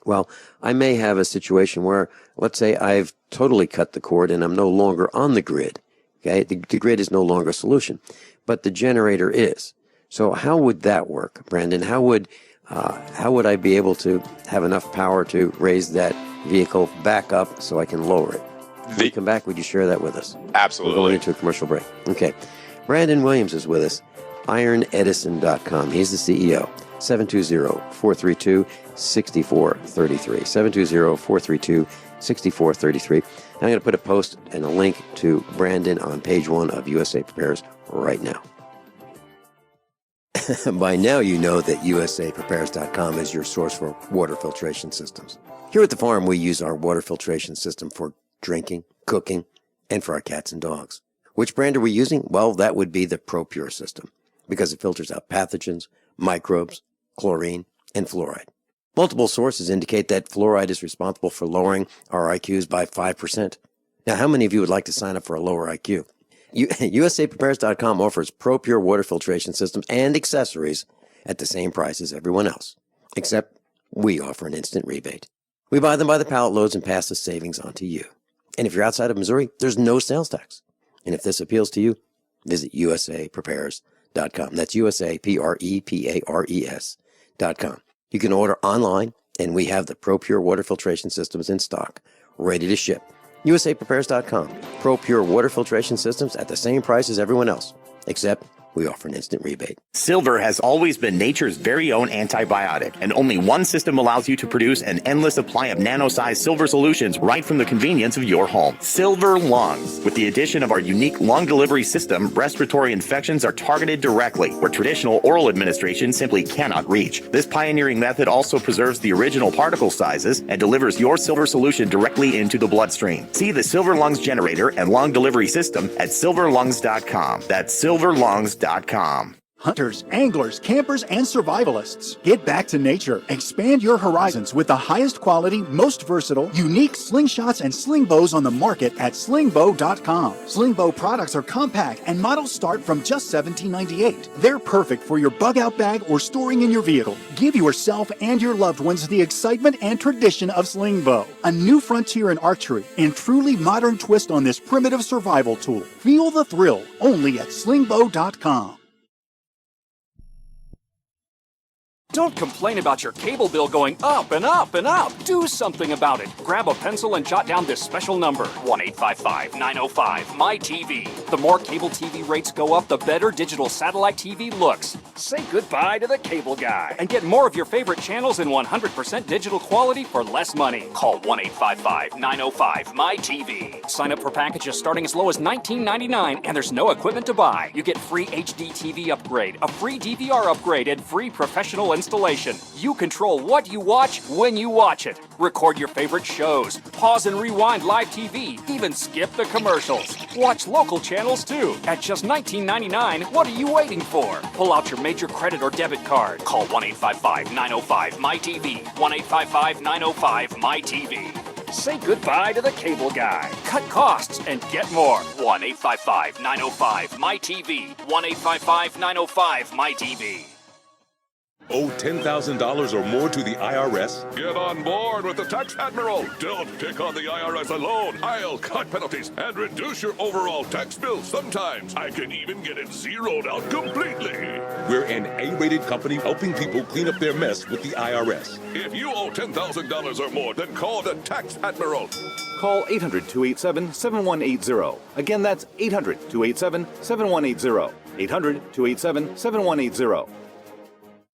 Well, I may have a situation where, let's say I've totally cut the cord and I'm no longer on the grid. Okay, the grid is no longer a solution, but the generator is. So how would that work, Brandon? How would I be able to have enough power to raise that vehicle back up so I can lower it? When we come back, would you share that with us? Absolutely. We're going into a commercial break. Okay. Brandon Williams is with us. IronEdison.com. He's the CEO. 720-432-6433. 720-432-6433. I'm going to put a post and a link to Brandon on page 1 of USA Prepares right now. By now, you know that USAPrepares.com is your source for water filtration systems. Here at the farm, we use our water filtration system for drinking, cooking, and for our cats and dogs. Which brand are we using? Well, that would be the ProPure system, because it filters out pathogens, microbes, chlorine, and fluoride. Multiple sources indicate that fluoride is responsible for lowering our IQs by 5%. Now, how many of you would like to sign up for a lower IQ? USAPrepares.com offers ProPure water filtration systems and accessories at the same price as everyone else, except we offer an instant rebate. We buy them by the pallet loads and pass the savings on to you. And if you're outside of Missouri, there's no sales tax. And if this appeals to you, visit USAPrepares.com. That's USAPrepares.com. You can order online, and we have the ProPure water filtration systems in stock, ready to ship. USAPrepares.com. ProPure water filtration systems at the same price as everyone else, except we offer an instant rebate. Silver has always been nature's very own antibiotic, and only one system allows you to produce an endless supply of nano-sized silver solutions right from the convenience of your home. Silver Lungs. With the addition of our unique lung delivery system, respiratory infections are targeted directly, where traditional oral administration simply cannot reach. This pioneering method also preserves the original particle sizes and delivers your silver solution directly into the bloodstream. See the Silver Lungs generator and lung delivery system at silverlungs.com. That's silverlungs.com. Hunters, anglers, campers, and survivalists. Get back to nature. Expand your horizons with the highest quality, most versatile, unique slingshots and sling bows on the market at slingbow.com. Slingbow products are compact and models start from just $17.98. They're perfect for your bug-out bag or storing in your vehicle. Give yourself and your loved ones the excitement and tradition of slingbow. A new frontier in archery and truly modern twist on this primitive survival tool. Feel the thrill only at slingbow.com. Don't complain about your cable bill going up and up and up. Do something about it. Grab a pencil and jot down this special number, 1-855-905-MY-TV. The more cable TV rates go up, the better digital satellite TV looks. Say goodbye to the cable guy and get more of your favorite channels in 100% digital quality for less money. Call 1-855-905-MY-TV. Sign up for packages starting as low as $19.99, and there's no equipment to buy. You get free HD TV upgrade, a free DVR upgrade, and free professional installation. You control what you watch when you watch it. Record your favorite shows, pause and rewind live TV, even skip the commercials. Watch local channels too. At just $19.99, what are you waiting for? Pull out your major credit or debit card. Call 1-855-905-MY-TV. 1-855-905-MY-TV. Say goodbye to the cable guy. Cut costs and get more. 1-855-905-MY-TV. 1-855-905-MY-TV. Owe $10,000 or more to the IRS? Get on board with the Tax Admiral. Don't pick on the IRS alone. I'll cut penalties and reduce your overall tax bill. Sometimes I can even get it zeroed out completely. We're an A-rated company helping people clean up their mess with the IRS. If you owe $10,000 or more, then call the Tax Admiral. Call 800-287-7180. Again, that's 800-287-7180. 800-287-7180.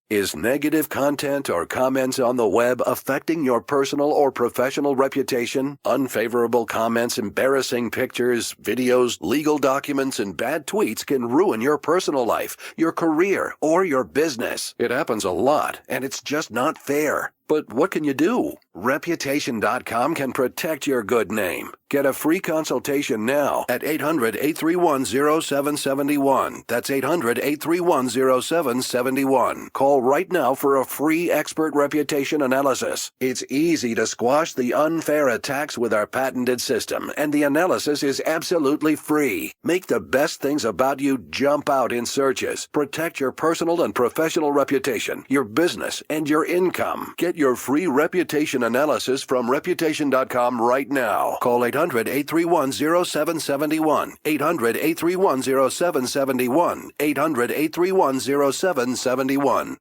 Is negative content or comments on the web affecting your personal or professional reputation? Unfavorable comments, embarrassing pictures, videos, legal documents, and bad tweets can ruin your personal life, your career, or your business. It happens a lot, and it's just not fair. But what can you do? Reputation.com can protect your good name. Get a free consultation now at 800-831-0771. That's 800-831-0771. Call right now for a free expert reputation analysis. It's easy to squash the unfair attacks with our patented system, and the analysis is absolutely free. Make the best things about you jump out in searches. Protect your personal and professional reputation, your business, and your income. Get your free reputation analysis from Reputation.com right now. Call 800-831-0771. 800-831-0771. 800-831-0771.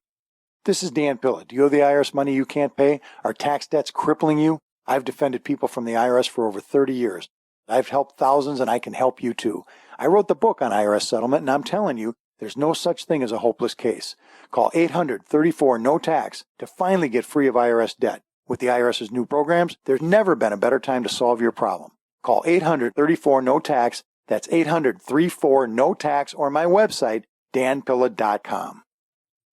This is Dan Pilla. Do you owe the IRS money you can't pay? Are tax debts crippling you? I've defended people from the IRS for over 30 years. I've helped thousands, and I can help you too. I wrote the book on IRS settlement, and I'm telling you, there's no such thing as a hopeless case. Call 800-34-NO-TAX to finally get free of IRS debt. With the IRS's new programs, there's never been a better time to solve your problem. Call 800-34-NO-TAX. That's 800-34-NO-TAX, or my website, danpilla.com.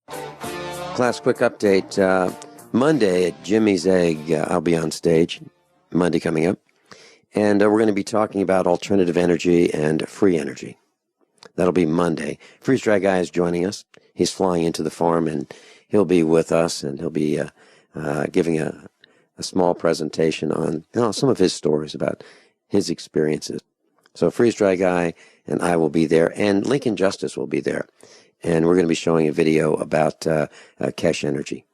Class quick update. Monday at Jimmy's Egg, I'll be on stage. Monday coming up. And we're going to be talking about alternative energy and free energy. That'll be Monday. Freeze Dry Guy is joining us. He's flying into the farm, and he'll be with us, and he'll be giving a small presentation on some of his stories about his experiences. So Freeze Dry Guy and I will be there, and Lincoln Justice will be there. And we're going to be showing a video about cache energy.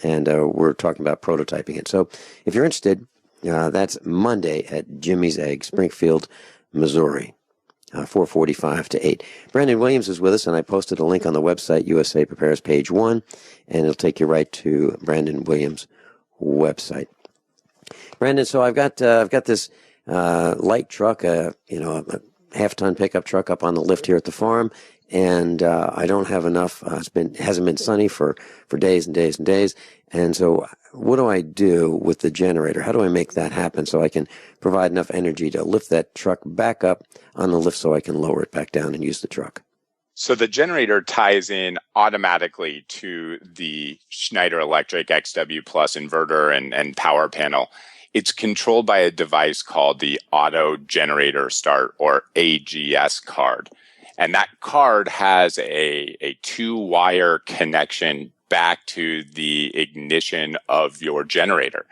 And we're talking about prototyping it. So if you're interested, that's Monday at Jimmy's Egg, Springfield, Missouri, 4:45 to 8. Brandon Williams is with us, and I posted a link on the website, USA Prepares, page 1, and it'll take you right to Brandon Williams' website. Brandon, so I've got this light truck, a half-ton pickup truck up on the lift here at the farm, and I don't have enough. It hasn't been sunny for days and days and days, and so what do I do with the generator? How do I make that happen so I can provide enough energy to lift that truck back up on the lift so I can lower it back down and use the truck? So the generator ties in automatically to the Schneider Electric XW Plus inverter and power panel. It's controlled by a device called the Auto Generator Start, or AGS card. And that card has a two-wire connection back to the ignition of your generator.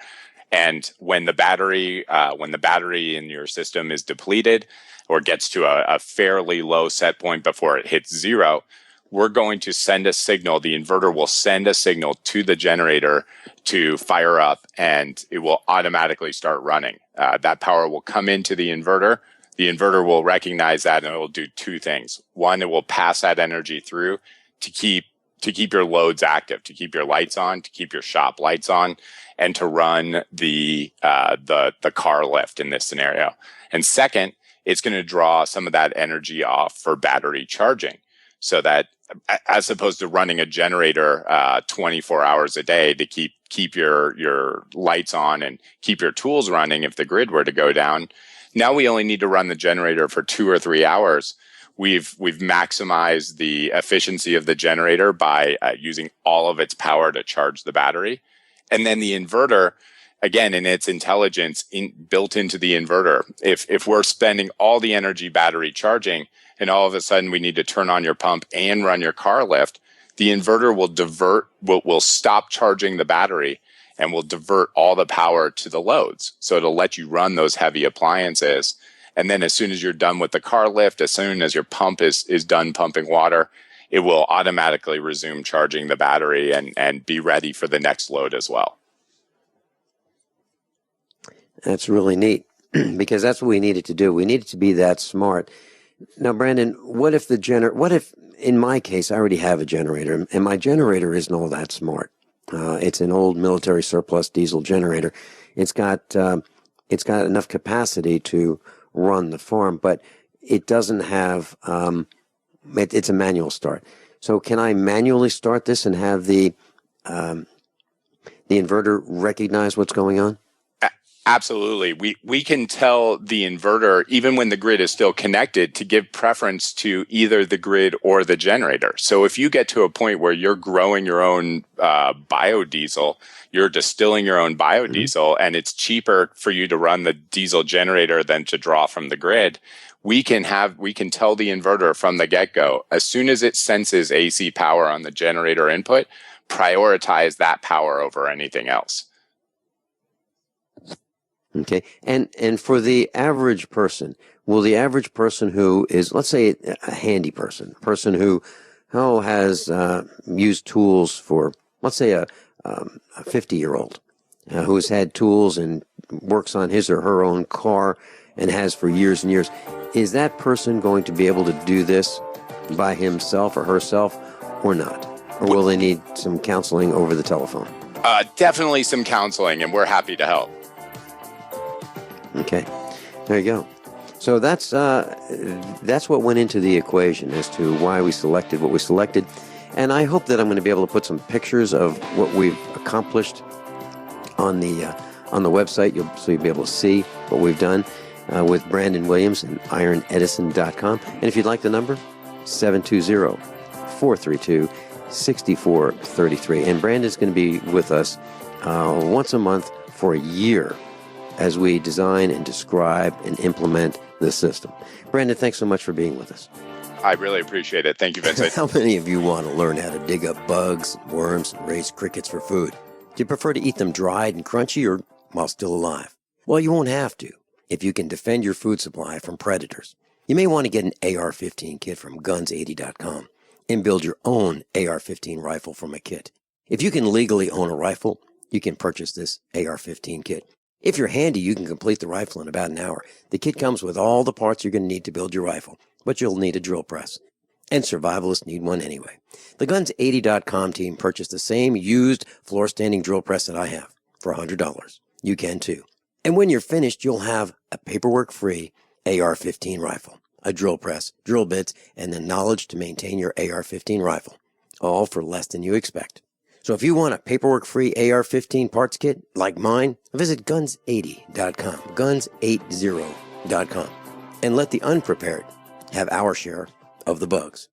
And when the battery in your system is depleted or gets to a fairly low set point before it hits zero, we're going to send a signal. The inverter will send a signal to the generator to fire up, and it will automatically start running. That power will come into the inverter. The inverter will recognize that, and it will do two things. One, it will pass that energy through to keep your loads active, to keep your lights on, to keep your shop lights on, and to run the car lift in this scenario. And second, it's going to draw some of that energy off for battery charging, so that as opposed to running a generator 24 hours a day to keep your lights on and keep your tools running if the grid were to go down, now we only need to run the generator for 2 or 3 hours. We've maximized the efficiency of the generator by using all of its power to charge the battery. And then the inverter, again, in its intelligence built into the inverter, if we're spending all the energy battery charging and all of a sudden we need to turn on your pump and run your car lift, the inverter will stop charging the battery and will divert all the power to the loads. So it'll let you run those heavy appliances. And then as soon as you're done with the car lift, as soon as your pump is done pumping water, it will automatically resume charging the battery and be ready for the next load as well. That's really neat, because that's what we needed to do. We needed to be that smart. Now, Brandon, what if in my case, I already have a generator, and my generator isn't all that smart? It's an old military surplus diesel generator. It's got enough capacity to run the farm, but it doesn't have, it's a manual start. So can I manually start this and have the inverter recognize what's going on? Absolutely. We can tell the inverter, even when the grid is still connected, to give preference to either the grid or the generator. So if you get to a point where you're growing your own biodiesel, you're distilling your own biodiesel, and it's cheaper for you to run the diesel generator than to draw from the grid, we can tell the inverter from the get-go, as soon as it senses AC power on the generator input, prioritize that power over anything else. Okay. And for the average person, will the average person who is, let's say, a handy person, a person who has used tools for, let's say, a 50-year-old who's had tools and works on his or her own car and has for years and years, is that person going to be able to do this by himself or herself or not? Or will they need some counseling over the telephone? Definitely some counseling, and we're happy to help. Okay. There you go. So that's what went into the equation as to why we selected what we selected. And I hope that I'm going to be able to put some pictures of what we've accomplished on the website, so you'll be able to see what we've done with Brandon Williams and ironedison.com. And if you'd like the number, 720-432-6433. And Brandon's going to be with us once a month for a year as we design and describe and implement this system. Brandon, thanks so much for being with us. I really appreciate it. Thank you, Vincent. How many of you want to learn how to dig up bugs, worms, and raise crickets for food? Do you prefer to eat them dried and crunchy or while still alive? Well, you won't have to if you can defend your food supply from predators. You may want to get an AR-15 kit from guns80.com and build your own AR-15 rifle from a kit. If you can legally own a rifle, you can purchase this AR-15 kit. If you're handy, you can complete the rifle in about an hour. The kit comes with all the parts you're going to need to build your rifle, but you'll need a drill press. And survivalists need one anyway. The Guns80.com team purchased the same used floor-standing drill press that I have for $100. You can too. And when you're finished, you'll have a paperwork-free AR-15 rifle, a drill press, drill bits, and the knowledge to maintain your AR-15 rifle, all for less than you expect. So if you want a paperwork-free AR-15 parts kit like mine, visit guns80.com, guns80.com, and let the unprepared have our share of the bugs.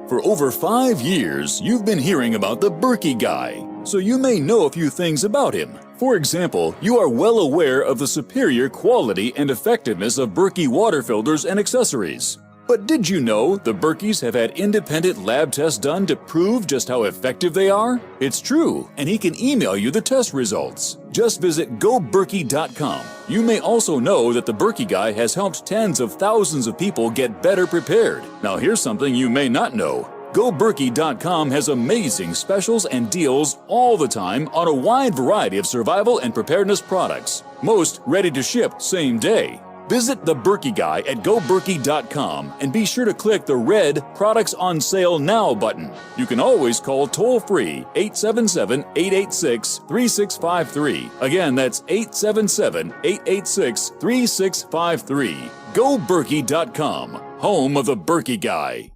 For over 5 years, you've been hearing about the Berkey guy, so you may know a few things about him. For example, you are well aware of the superior quality and effectiveness of Berkey water filters and accessories. But did you know the Berkeys have had independent lab tests done to prove just how effective they are? It's true, and he can email you the test results. Just visit goberkey.com. You may also know that the Berkey guy has helped tens of thousands of people get better prepared. Now here's something you may not know. GoBerkey.com has amazing specials and deals all the time on a wide variety of survival and preparedness products. Most ready to ship same day. Visit the Berkey Guy at GoBerkey.com and be sure to click the red Products on Sale Now button. You can always call toll-free 877-886-3653. Again, that's 877-886-3653. GoBerkey.com, home of the Berkey Guy.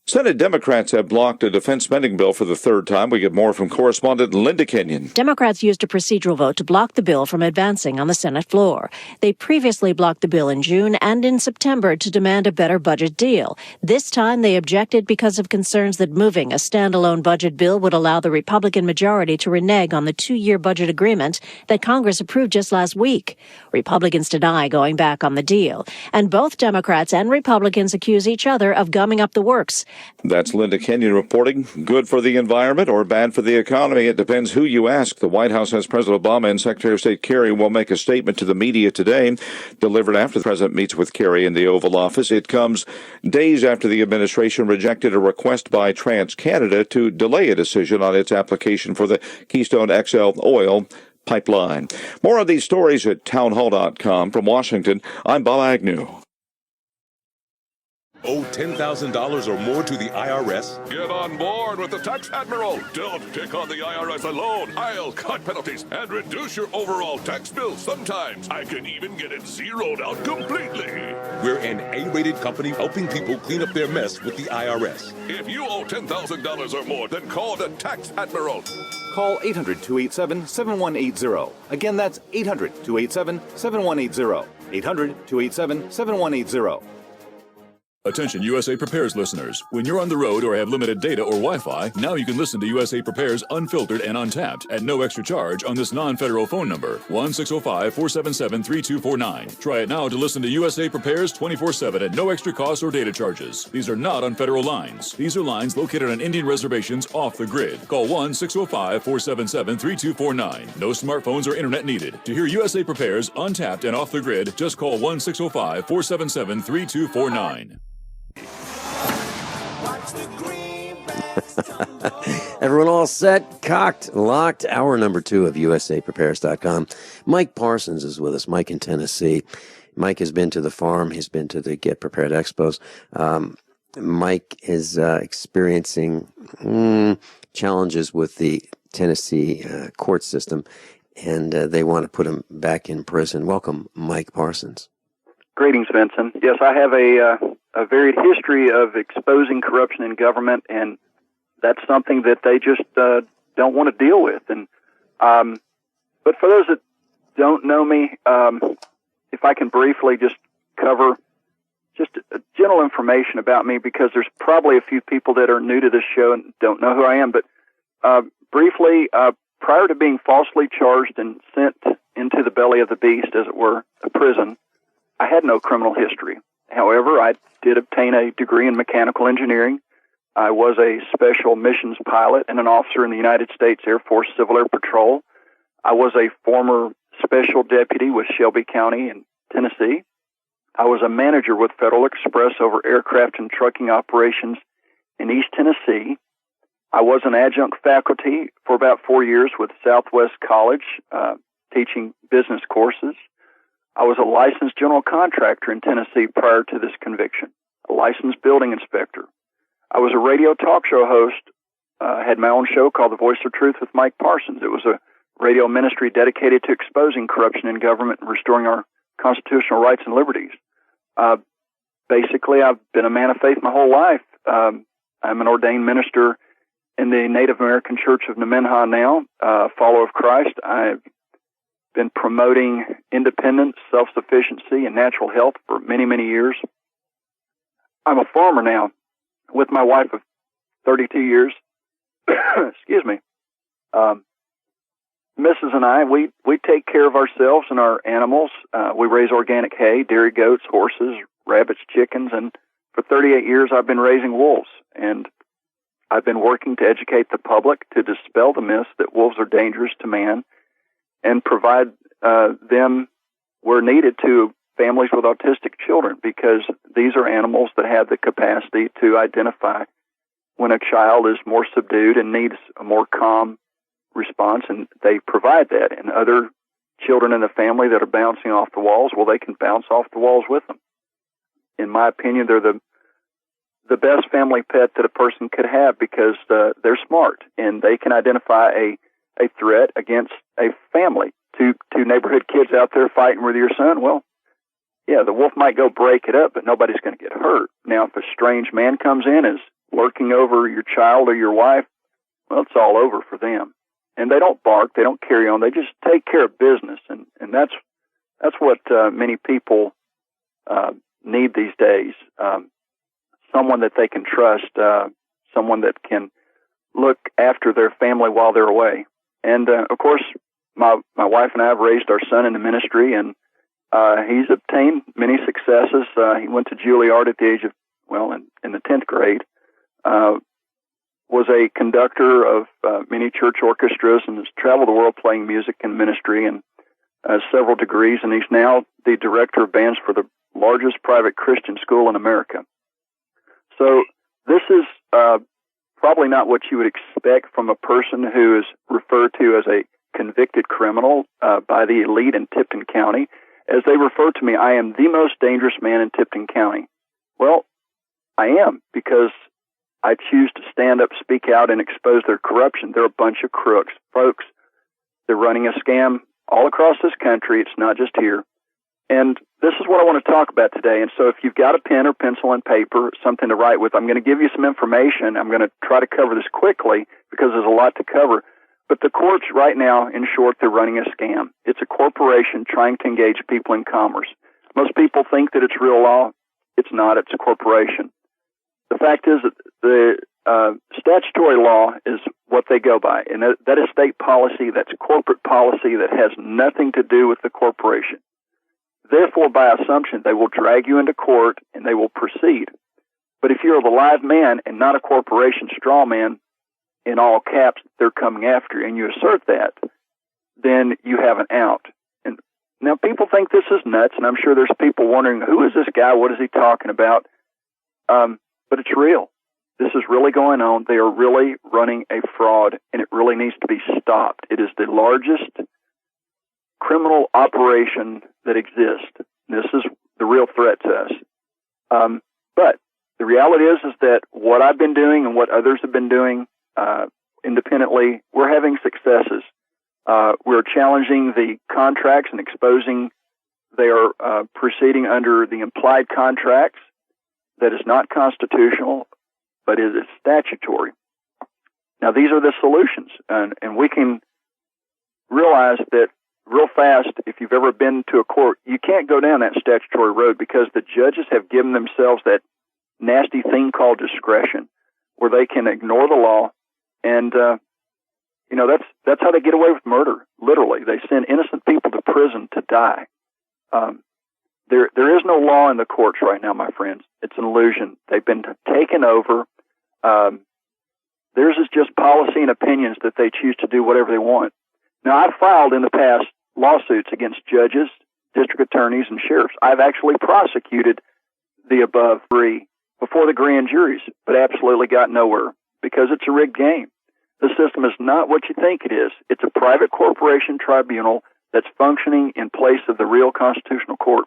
Senate Democrats have blocked a defense spending bill for the third time. We get more from correspondent Linda Kenyon. Democrats used a procedural vote to block the bill from advancing on the Senate floor. They previously blocked the bill in June and in September to demand a better budget deal. This time they objected because of concerns that moving a standalone budget bill would allow the Republican majority to renege on the 2-year budget agreement that Congress approved just last week. Republicans deny going back on the deal, and both Democrats and Republicans accuse each other of gumming up the works. That's Linda Kenyon reporting. Good for the environment or bad for the economy? It depends who you ask. The White House says President Obama and Secretary of State Kerry will make a statement to the media today, delivered after the president meets with Kerry in the Oval Office. It comes days after the administration rejected a request by TransCanada to delay a decision on its application for the Keystone XL oil pipeline. More of these stories at townhall.com. From Washington, I'm Bob Agnew. Owe $10,000 or more to the IRS? Get on board with the Tax Admiral. Don't take on the IRS alone. I'll cut penalties and reduce your overall tax bill. Sometimes I can even get it zeroed out completely. We're an A-rated company helping people clean up their mess with the IRS. If you owe $10,000 or more, then call the Tax Admiral. Call 800-287-7180. Again, that's 800-287-7180. 800-287-7180. Attention USA Prepares listeners. When you're on the road or have limited data or Wi-Fi, now you can listen to USA Prepares Unfiltered and Untapped at no extra charge on this non-federal phone number, 1-605-477-3249. Try it now to listen to USA Prepares 24/7 at no extra cost or data charges. These are not on federal lines. These are lines located on Indian reservations off the grid. Call 1-605-477-3249. No smartphones or internet needed. To hear USA Prepares Untapped and off the grid, just call 1-605-477-3249. Everyone all set, cocked, locked. Hour number 2 of USAPrepares.com. Mike Parsons is with us. Mike in Tennessee. Mike has been to the farm. He's been to the Get Prepared Expos. Mike is experiencing challenges with the Tennessee court system. and they want to put him back in prison. Welcome, Mike Parsons. Greetings, Vincent. Yes, I have a varied history of exposing corruption in government, and that's something that they just don't want to deal with. And but for those that don't know me, if I can briefly just cover just general information about me, because there's probably a few people that are new to this show and don't know who I am. But briefly, prior to being falsely charged and sent into the belly of the beast, as it were, a prison, I had no criminal history. However, I did obtain a degree in mechanical engineering. I was a special missions pilot and an officer in the United States Air Force Civil Air Patrol. I was a former special deputy with Shelby County in Tennessee. I was a manager with Federal Express over aircraft and trucking operations in East Tennessee. I was an adjunct faculty for about 4 years with Southwest College, teaching business courses. I was a licensed general contractor in Tennessee prior to this conviction, a licensed building inspector. I was a radio talk show host, had my own show called The Voice of Truth with Mike Parsons. It was a radio ministry dedicated to exposing corruption in government and restoring our constitutional rights and liberties. Basically, I've been a man of faith my whole life. I'm an ordained minister in the Native American Church of Nemenhah now, a follower of Christ. I've been promoting independence, self-sufficiency, and natural health for many, many years. I'm a farmer now with my wife of 32 years. Excuse me. Mrs. and I, we take care of ourselves and our animals. We raise organic hay, dairy goats, horses, rabbits, chickens, and for 38 years I've been raising wolves. And I've been working to educate the public to dispel the myth that wolves are dangerous to man and provide them where needed to families with autistic children, because these are animals that have the capacity to identify when a child is more subdued and needs a more calm response, and they provide that. And other children in the family that are bouncing off the walls, well, they can bounce off the walls with them. In my opinion, they're the best family pet that a person could have, because they're smart and they can identify a threat against a family. Two neighborhood kids out there fighting with your son, well, yeah, the wolf might go break it up, but nobody's going to get hurt. Now, if a strange man comes in, is lurking over your child or your wife, well, it's all over for them. And they don't bark, they don't carry on, they just take care of business. And that's what many people need these days. Someone that they can trust, someone that can look after their family while they're away. And, of course, my wife and I have raised our son in the ministry, and he's obtained many successes. He went to Juilliard at the age of, in the 10th grade, was a conductor of many church orchestras and has traveled the world playing music and ministry, and has several degrees, and he's now the director of bands for the largest private Christian school in America. So this is probably not what you would expect from a person who is referred to as a convicted criminal by the elite in Tipton County. As they refer to me, I am the most dangerous man in Tipton County. Well, I am, because I choose to stand up, speak out, and expose their corruption. They're a bunch of crooks. Folks, they're running a scam all across this country. It's not just here. And this is what I want to talk about today. And so if you've got a pen or pencil and paper, something to write with, I'm going to give you some information. I'm going to try to cover this quickly because there's a lot to cover. But the courts right now, in short, they're running a scam. It's a corporation trying to engage people in commerce. Most people think that it's real law. It's not. It's a corporation. The fact is that the statutory law is what they go by, and that is state policy. That's corporate policy that has nothing to do with the corporation. Therefore, by assumption, they will drag you into court and they will proceed. But if you're the live man and not a corporation straw man, in all caps, they're coming after you, and you assert that, then you have an out. And now people think this is nuts, and I'm sure there's people wondering, who is this guy? What is he talking about? But it's real. This is really going on. They are really running a fraud, and it really needs to be stopped. It is the largest criminal operation that exists. This is the real threat to us. But the reality is that what I've been doing and what others have been doing independently, we're having successes. We're challenging the contracts and exposing they are proceeding under the implied contracts that is not constitutional, but is statutory. Now, these are the solutions, and we can realize that real fast, if you've ever been to a court, you can't go down that statutory road because the judges have given themselves that nasty thing called discretion, where they can ignore the law, and that's how they get away with murder. Literally, they send innocent people to prison to die. There is no law in the courts right now, my friends. It's an illusion. They've been taken over. Theirs is just policy and opinions that they choose to do whatever they want. Now, I've filed in the past lawsuits against judges, district attorneys, and sheriffs. I've actually prosecuted the above three before the grand juries, but absolutely got nowhere because it's a rigged game. The system is not what you think it is. It's a private corporation tribunal that's functioning in place of the real constitutional court.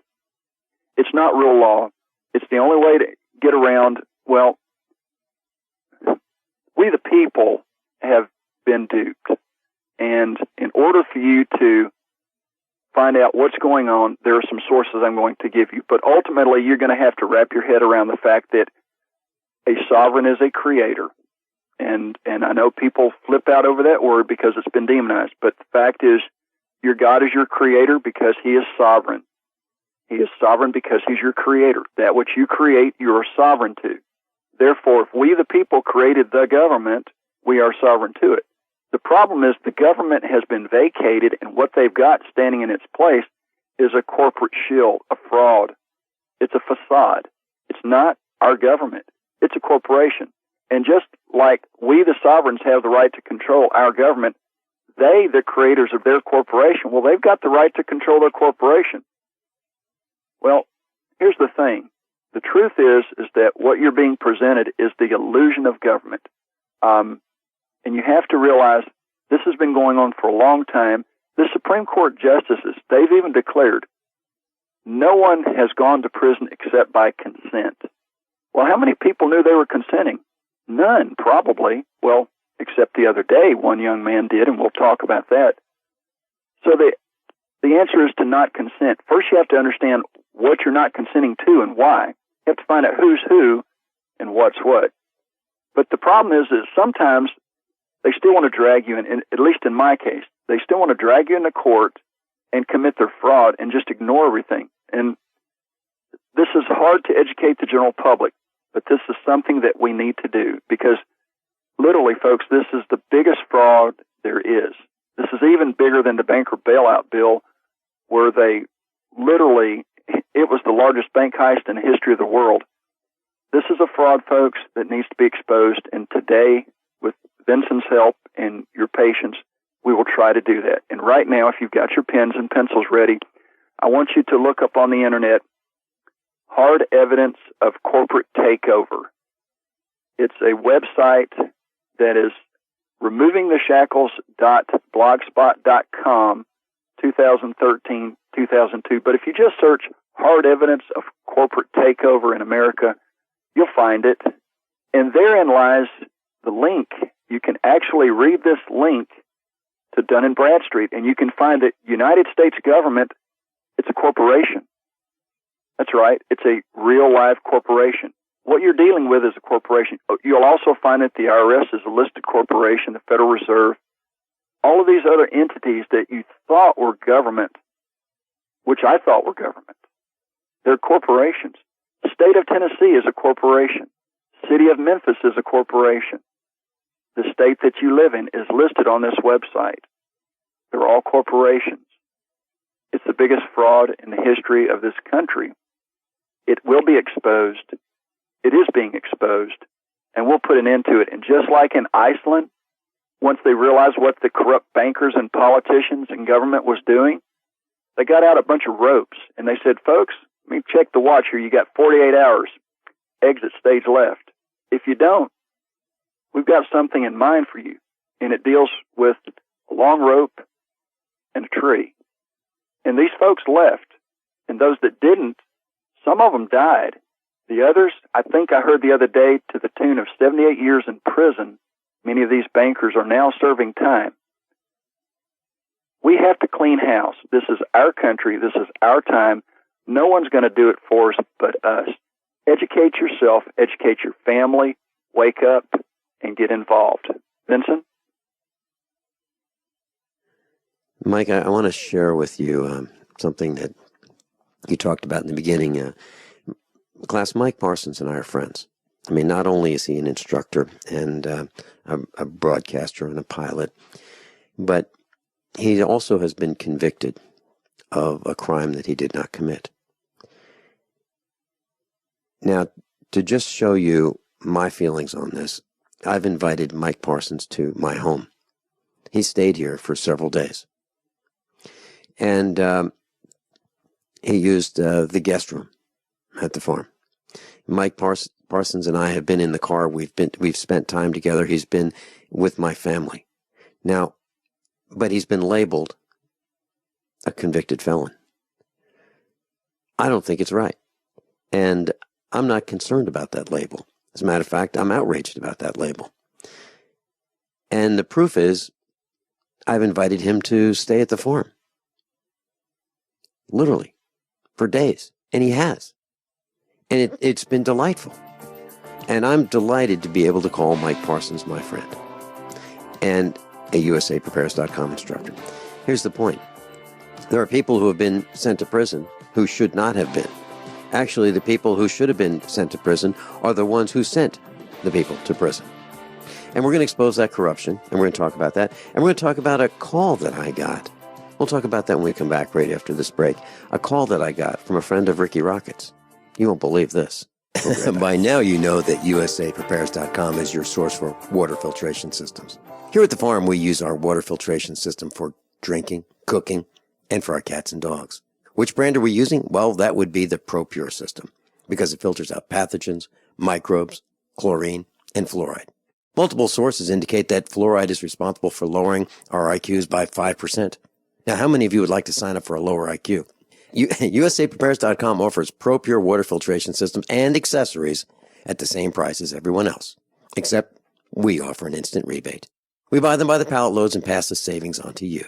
It's not real law. It's the only way to get around, well, we the people have been duped. And in order for you to find out what's going on, there are some sources I'm going to give you. But ultimately, you're going to have to wrap your head around the fact that a sovereign is a creator. And I know people flip out over that word because it's been demonized. But the fact is, your God is your creator because he is sovereign. He is sovereign because he's your creator. That which you create, you are sovereign to. Therefore, if we the people created the government, we are sovereign to it. The problem is the government has been vacated, and what they've got standing in its place is a corporate shield, a fraud. It's a facade. It's not our government. It's a corporation. And just like we, the sovereigns, have the right to control our government, they, the creators of their corporation, well, they've got the right to control their corporation. Well, here's the thing. The truth is that what you're being presented is the illusion of government. And you have to realize this has been going on for a long time. The Supreme Court justices, they've even declared no one has gone to prison except by consent. Well, how many people knew they were consenting? None, probably. Well, except the other day, one young man did, and we'll talk about that. So the answer is to not consent. First, you have to understand what you're not consenting to and why. You have to find out who's who and what's what. But the problem is that sometimes they still want to drag you in, at least in my case, they still want to drag you into court and commit their fraud and just ignore everything. And this is hard to educate the general public, but this is something that we need to do because literally, folks, this is the biggest fraud there is. This is even bigger than the banker bailout bill where they literally, it was the largest bank heist in the history of the world. This is a fraud, folks, that needs to be exposed. And today, with Vincent's help and your patience, we will try to do that. And right now, if you've got your pens and pencils ready, I want you to look up on the internet, Hard Evidence of Corporate Takeover. It's a website that is removingtheshackles.blogspot.com, 2013, 2002. But if you just search Hard Evidence of Corporate Takeover in America, you'll find it. And therein lies the link. You can actually read this link to Dun & Bradstreet, and you can find that United States government, it's a corporation. That's right. It's a real live corporation. What you're dealing with is a corporation. You'll also find that the IRS is a listed corporation, the Federal Reserve, all of these other entities that you thought were government, which I thought were government. They're corporations. The state of Tennessee is a corporation. City of Memphis is a corporation. The state that you live in is listed on this website. They're all corporations. It's the biggest fraud in the history of this country. It will be exposed. It is being exposed, and we'll put an end to it. And just like in Iceland, once they realized what the corrupt bankers and politicians and government was doing, they got out a bunch of ropes, and they said, folks, let me check the watch here. You got 48 hours. Exit stage left. If you don't, we've got something in mind for you, and it deals with a long rope and a tree. And these folks left, and those that didn't, some of them died. The others, I think I heard the other day, to the tune of 78 years in prison. Many of these bankers are now serving time. We have to clean house. This is our country. This is our time. No one's going to do it for us but us. Educate yourself. Educate your family. Wake up and get involved. Vincent? Mike, I want to share with you something that you talked about in the beginning. Class, Mike Parsons and I are friends. I mean, not only is he an instructor and a broadcaster and a pilot, but he also has been convicted of a crime that he did not commit. Now, to just show you my feelings on this, I've invited Mike Parsons to my home. He stayed here for several days. And he used the guest room at the farm. Mike Parsons and I have been in the car. We've spent time together. He's been with my family. Now, but he's been labeled a convicted felon. I don't think it's right. And I'm not concerned about that label. As a matter of fact, I'm outraged about that label. And the proof is, I've invited him to stay at the farm. Literally. For days. And he has. And it's been delightful. And I'm delighted to be able to call Mike Parsons my friend. And a USAPrepares.com instructor. Here's the point. There are people who have been sent to prison who should not have been. Actually, the people who should have been sent to prison are the ones who sent the people to prison. And we're going to expose that corruption, and we're going to talk about that. And we're going to talk about a call that I got. We'll talk about that when we come back right after this break. A call that I got from a friend of Ricky Rockets. You won't believe this. By now you know that USAPrepares.com is your source for water filtration systems. Here at the farm, we use our water filtration system for drinking, cooking, and for our cats and dogs. Which brand are we using? Well, that would be the ProPure system, because it filters out pathogens, microbes, chlorine, and fluoride. Multiple sources indicate that fluoride is responsible for lowering our IQs by 5%. Now, how many of you would like to sign up for a lower IQ? USAPrepares.com offers ProPure water filtration systems and accessories at the same price as everyone else, except we offer an instant rebate. We buy them by the pallet loads and pass the savings on to you.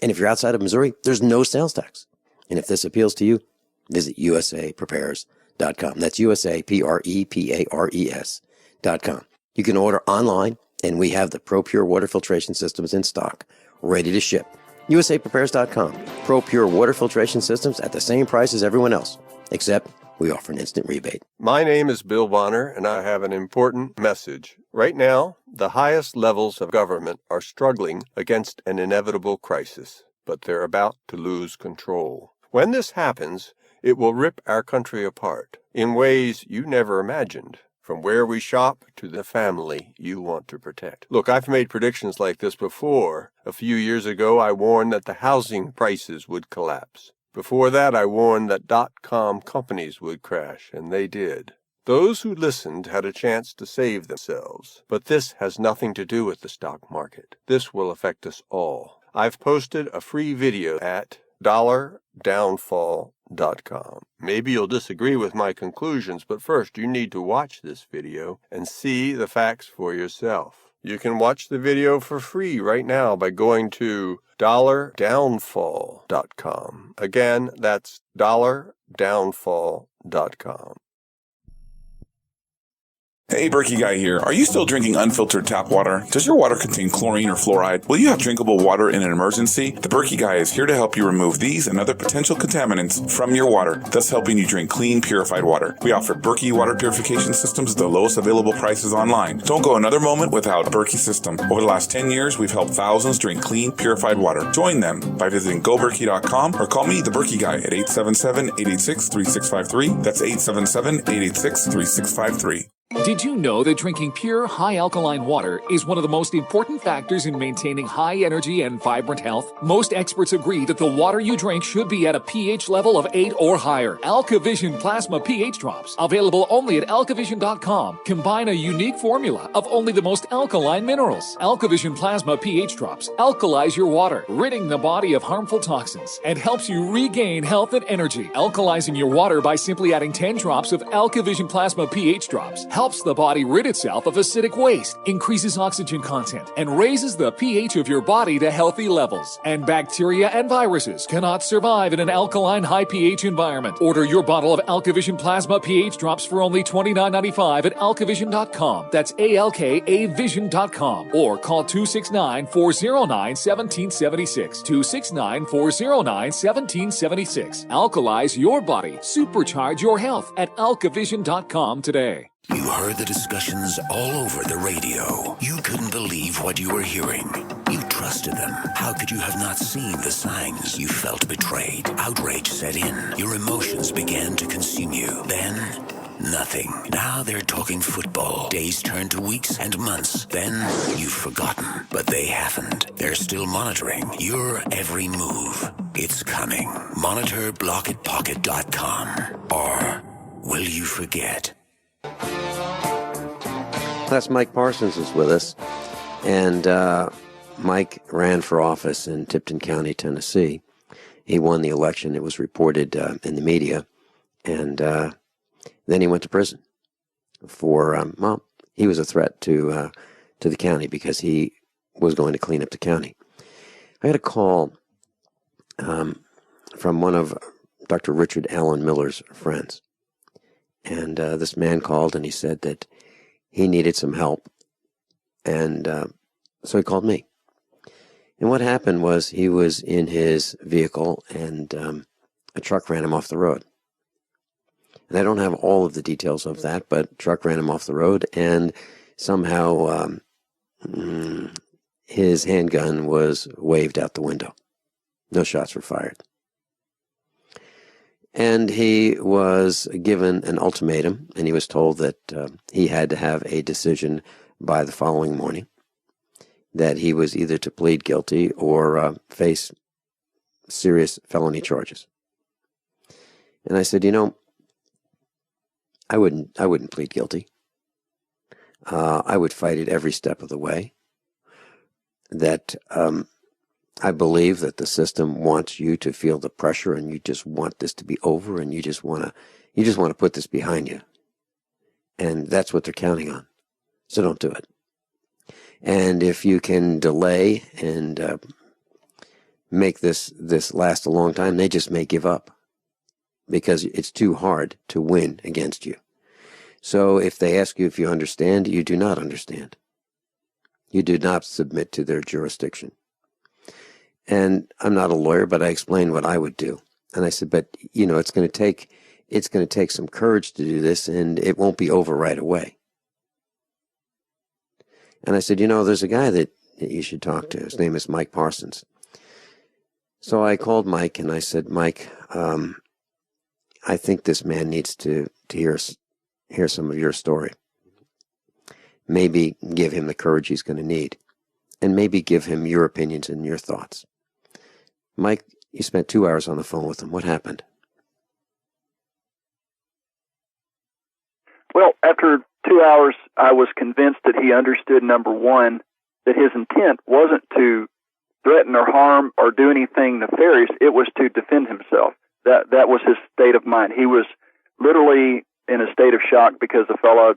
And if you're outside of Missouri, there's no sales tax. And if this appeals to you, visit USAPrepares.com. That's USAPrepares.com. You can order online, and we have the ProPure water filtration systems in stock, ready to ship. USAPrepares.com. ProPure water filtration systems at the same price as everyone else, except we offer an instant rebate. My name is Bill Bonner, and I have an important message. Right now, the highest levels of government are struggling against an inevitable crisis, but they're about to lose control. When this happens, it will rip our country apart in ways you never imagined, from where we shop to the family you want to protect. Look, I've made predictions like this before. A few years ago, I warned that the housing prices would collapse. Before that, I warned that .com companies would crash, and they did. Those who listened had a chance to save themselves. But this has nothing to do with the stock market. This will affect us all. I've posted a free video at $downfall.com. Maybe you'll disagree with my conclusions, but first you need to watch this video and see the facts for yourself. You can watch the video for free right now by going to $downfall.com. Again, that's $downfall.com. Hey, Berkey Guy here. Are you still drinking unfiltered tap water? Does your water contain chlorine or fluoride? Will you have drinkable water in an emergency? The Berkey Guy is here to help you remove these and other potential contaminants from your water, thus helping you drink clean, purified water. We offer Berkey water purification systems at the lowest available prices online. Don't go another moment without a Berkey system. Over the last 10 years, we've helped thousands drink clean, purified water. Join them by visiting goberkey.com or call me, the Berkey Guy, at 877-886-3653. That's 877-886-3653. Did you know that drinking pure, high alkaline water is one of the most important factors in maintaining high energy and vibrant health? Most experts agree that the water you drink should be at a pH level of 8 or higher. AlkaVision Plasma pH Drops, available only at alkavision.com, combine a unique formula of only the most alkaline minerals. AlkaVision Plasma pH Drops alkalize your water, ridding the body of harmful toxins, and helps you regain health and energy. Alkalizing your water by simply adding 10 drops of AlkaVision Plasma pH Drops helps helps the body rid itself of acidic waste, increases oxygen content, and raises the pH of your body to healthy levels. And bacteria and viruses cannot survive in an alkaline high pH environment. Order your bottle of AlkaVision Plasma pH drops for only $29.95 at alkavision.com. That's ALKAvision.com. Or call 269-409-1776. 269-409-1776. Alkalize your body. Supercharge your health at alkavision.com today. You heard the discussions all over the radio. You couldn't believe what you were hearing. You trusted them. How could you have not seen the signs? You felt betrayed. Outrage set in. Your emotions began to consume you. Then, nothing. Now they're talking football. Days turn to weeks and months. Then, you've forgotten. But they haven't. They're still monitoring your every move. It's coming. Monitor blockitpocket.com. Or will you forget? That's Mike Parsons is with us, and Mike ran for office in Tipton County, Tennessee. He won the election. It was reported in the media, and then he went to prison for, he was a threat to the county because he was going to clean up the county. I had a call from one of Dr. Richard Allen Miller's friends, and this man called and he said that he needed some help, and so he called me. And what happened was he was in his vehicle, and a truck ran him off the road. And I don't have all of the details of that, but truck ran him off the road, and somehow his handgun was waved out the window. No shots were fired. And he was given an ultimatum, and he was told that he had to have a decision by the following morning, that he was either to plead guilty or face serious felony charges. And I said, I wouldn't plead guilty. I would fight it every step of the way. That I believe that the system wants you to feel the pressure, and you just want this to be over, and you just want to put this behind you. And that's what they're counting on. So don't do it. And if you can delay and make this last a long time, they just may give up because it's too hard to win against you. So if they ask you if you understand, you do not understand. You do not submit to their jurisdiction. And I'm not a lawyer, but I explained what I would do. And I said, but it's going to take some courage to do this, and it won't be over right away. And I said, there's a guy that you should talk to. His name is Mike Parsons. So I called Mike and I said, Mike, I think this man needs to hear some of your story. Maybe give him the courage he's going to need, and maybe give him your opinions and your thoughts. Mike, you spent 2 hours on the phone with him. What happened? Well, after 2 hours, I was convinced that he understood, number one, that his intent wasn't to threaten or harm or do anything nefarious. It was to defend himself. That was his state of mind. He was literally in a state of shock because the fellow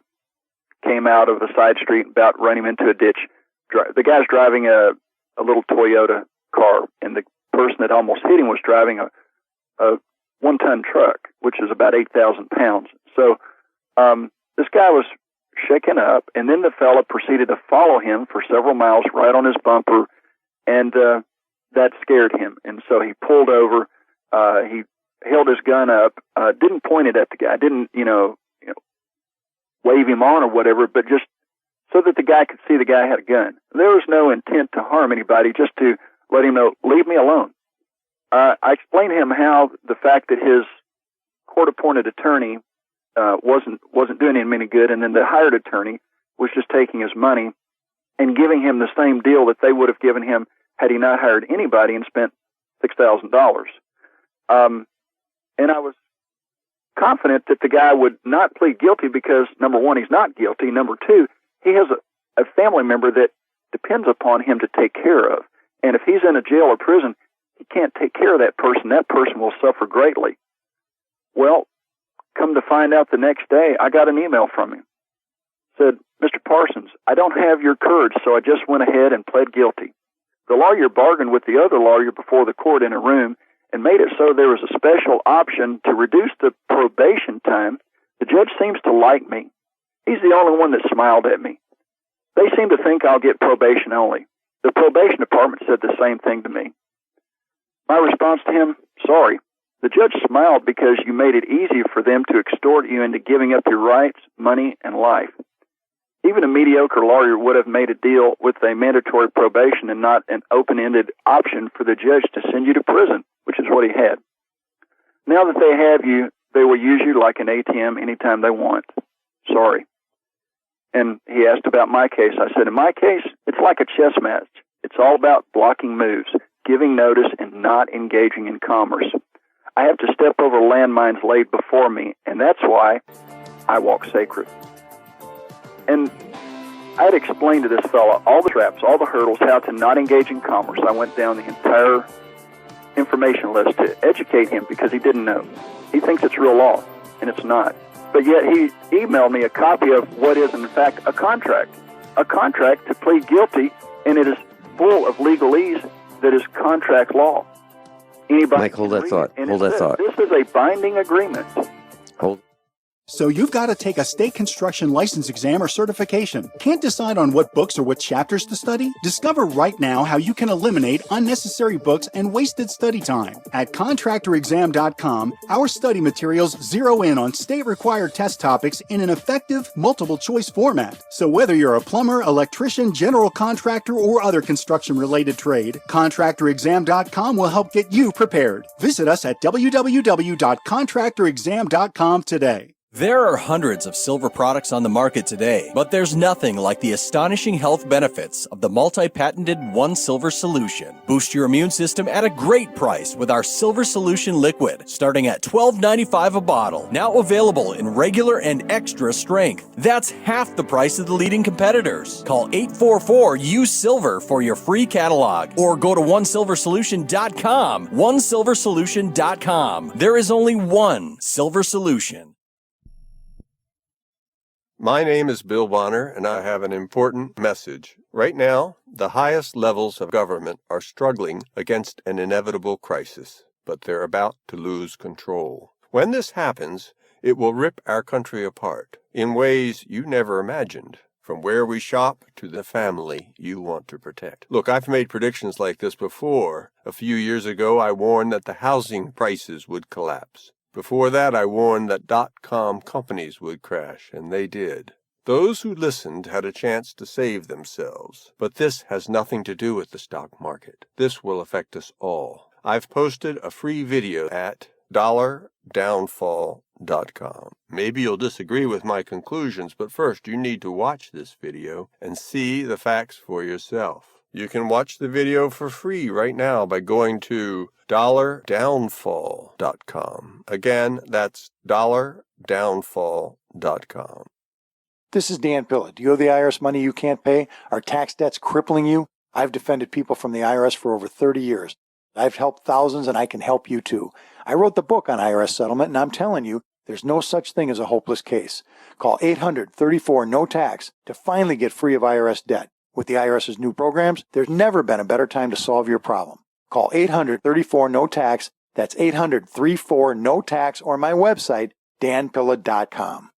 came out of a side street and about ran him into a ditch. The guy's driving a little Toyota car, and the person that almost hit him was driving a one-ton truck, which is about 8,000 pounds. So this guy was shaken up, and then the fellow proceeded to follow him for several miles right on his bumper, and that scared him. And so he pulled over. He held his gun up, didn't point it at the guy, didn't wave him on or whatever, but just so that the guy could see the guy had a gun. There was no intent to harm anybody, just to let him know, leave me alone. I explained to him how the fact that his court-appointed attorney wasn't doing him any good, and then the hired attorney was just taking his money and giving him the same deal that they would have given him had he not hired anybody and spent $6,000. And I was confident that the guy would not plead guilty because, number one, he's not guilty. Number two, he has a family member that depends upon him to take care of. And if he's in a jail or prison, he can't take care of that person. That person will suffer greatly. Well, come to find out the next day, I got an email from him. said, Mr. Parsons, I don't have your courage, so I just went ahead and pled guilty. The lawyer bargained with the other lawyer before the court in a room and made it so there was a special option to reduce the probation time. The judge seems to like me. He's the only one that smiled at me. They seem to think I'll get probation only. The probation department said the same thing to me. My response to him, sorry. The judge smiled because you made it easy for them to extort you into giving up your rights, money, and life. Even a mediocre lawyer would have made a deal with a mandatory probation and not an open-ended option for the judge to send you to prison, which is what he had. Now that they have you, they will use you like an ATM anytime they want. Sorry. And he asked about my case. I said, in my case, it's like a chess match. It's all about blocking moves, giving notice, and not engaging in commerce. I have to step over landmines laid before me, and that's why I walk sacred. And I had explained to this fella all the traps, all the hurdles, how to not engage in commerce. I went down the entire information list to educate him because he didn't know. He thinks it's real law, and it's not. But yet he emailed me a copy of what is, in fact, a contract to plead guilty, and it is full of legalese that is contract law. Anybody Mike, hold that thought. Hold that thought. This is a binding agreement. Hold. So you've got to take a state construction license exam or certification. Can't decide on what books or what chapters to study? Discover right now how you can eliminate unnecessary books and wasted study time. At contractorexam.com, our study materials zero in on state-required test topics in an effective, multiple-choice format. So whether you're a plumber, electrician, general contractor, or other construction-related trade, contractorexam.com will help get you prepared. Visit us at www.contractorexam.com today. There are hundreds of silver products on the market today, but there's nothing like the astonishing health benefits of the multi-patented One Silver Solution. Boost your immune system at a great price with our Silver Solution Liquid, starting at $12.95 a bottle, now available in regular and extra strength. That's half the price of the leading competitors. Call 844-USILVER for your free catalog, or go to onesilversolution.com. onesilversolution.com. There is only one Silver Solution. My name is Bill Bonner, and I have an important message. Right now, the highest levels of government are struggling against an inevitable crisis, but they're about to lose control. When this happens, it will rip our country apart in ways you never imagined, from where we shop to the family you want to protect. Look, I've made predictions like this before. A few years ago, I warned that the housing prices would collapse. Before that, I warned that .com companies would crash, and they did. Those who listened had a chance to save themselves. But this has nothing to do with the stock market. This will affect us all. I've posted a free video at $downfall.com. Maybe you'll disagree with my conclusions, but first you need to watch this video and see the facts for yourself. You can watch the video for free right now by going to $downfall.com. Again, that's $downfall.com. This is Dan Pilla. Do you owe the IRS money you can't pay? Are tax debts crippling you? I've defended people from the IRS for over 30 years. I've helped thousands, and I can help you too. I wrote the book on IRS settlement, and I'm telling you, there's no such thing as a hopeless case. Call 800-34-NO-TAX to finally get free of IRS debt. With the IRS's new programs, there's never been a better time to solve your problem. Call 800-34-NO-TAX. That's 800-34-NO-TAX, or my website, danpilla.com.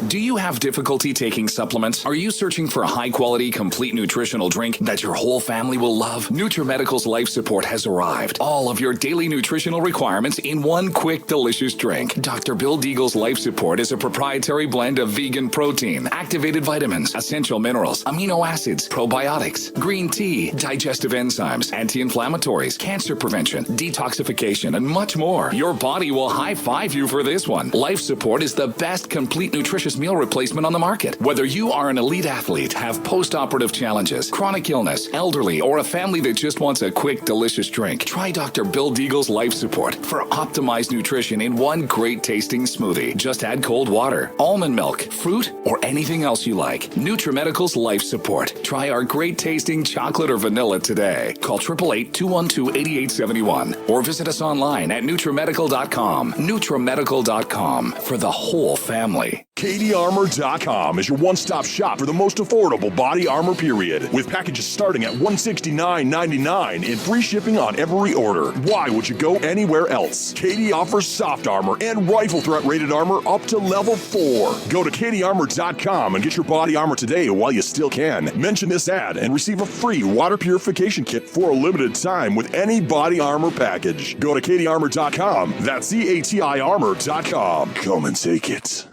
Do you have difficulty taking supplements? Are you searching for a high-quality, complete nutritional drink that your whole family will love? NutriMedical's Life Support has arrived. All of your daily nutritional requirements in one quick, delicious drink. Dr. Bill Deagle's Life Support is a proprietary blend of vegan protein, activated vitamins, essential minerals, amino acids, probiotics, green tea, digestive enzymes, anti-inflammatories, cancer prevention, detoxification, and much more. Your body will high-five you for this one. Life Support is the best complete nutrition meal replacement on the market. Whether you are an elite athlete, have post-operative challenges, chronic illness, elderly, or a family that just wants a quick, delicious drink, try Dr. Bill Deagle's Life Support for optimized nutrition in one great tasting smoothie. Just add cold water, almond milk, fruit, or anything else you like. NutriMedical's Life Support. Try our great tasting chocolate or vanilla today. Call 888-212-8871 or visit us online at NutriMedical.com. NutriMedical.com for the whole family. KDArmor.com is your one-stop shop for the most affordable body armor, period. With packages starting at $169.99 and free shipping on every order. Why would you go anywhere else? KD offers soft armor and rifle threat rated armor up to level 4. Go to KDArmor.com and get your body armor today while you still can. Mention this ad and receive a free water purification kit for a limited time with any body armor package. Go to KDArmor.com. That's CATI armor.com. Come and take it.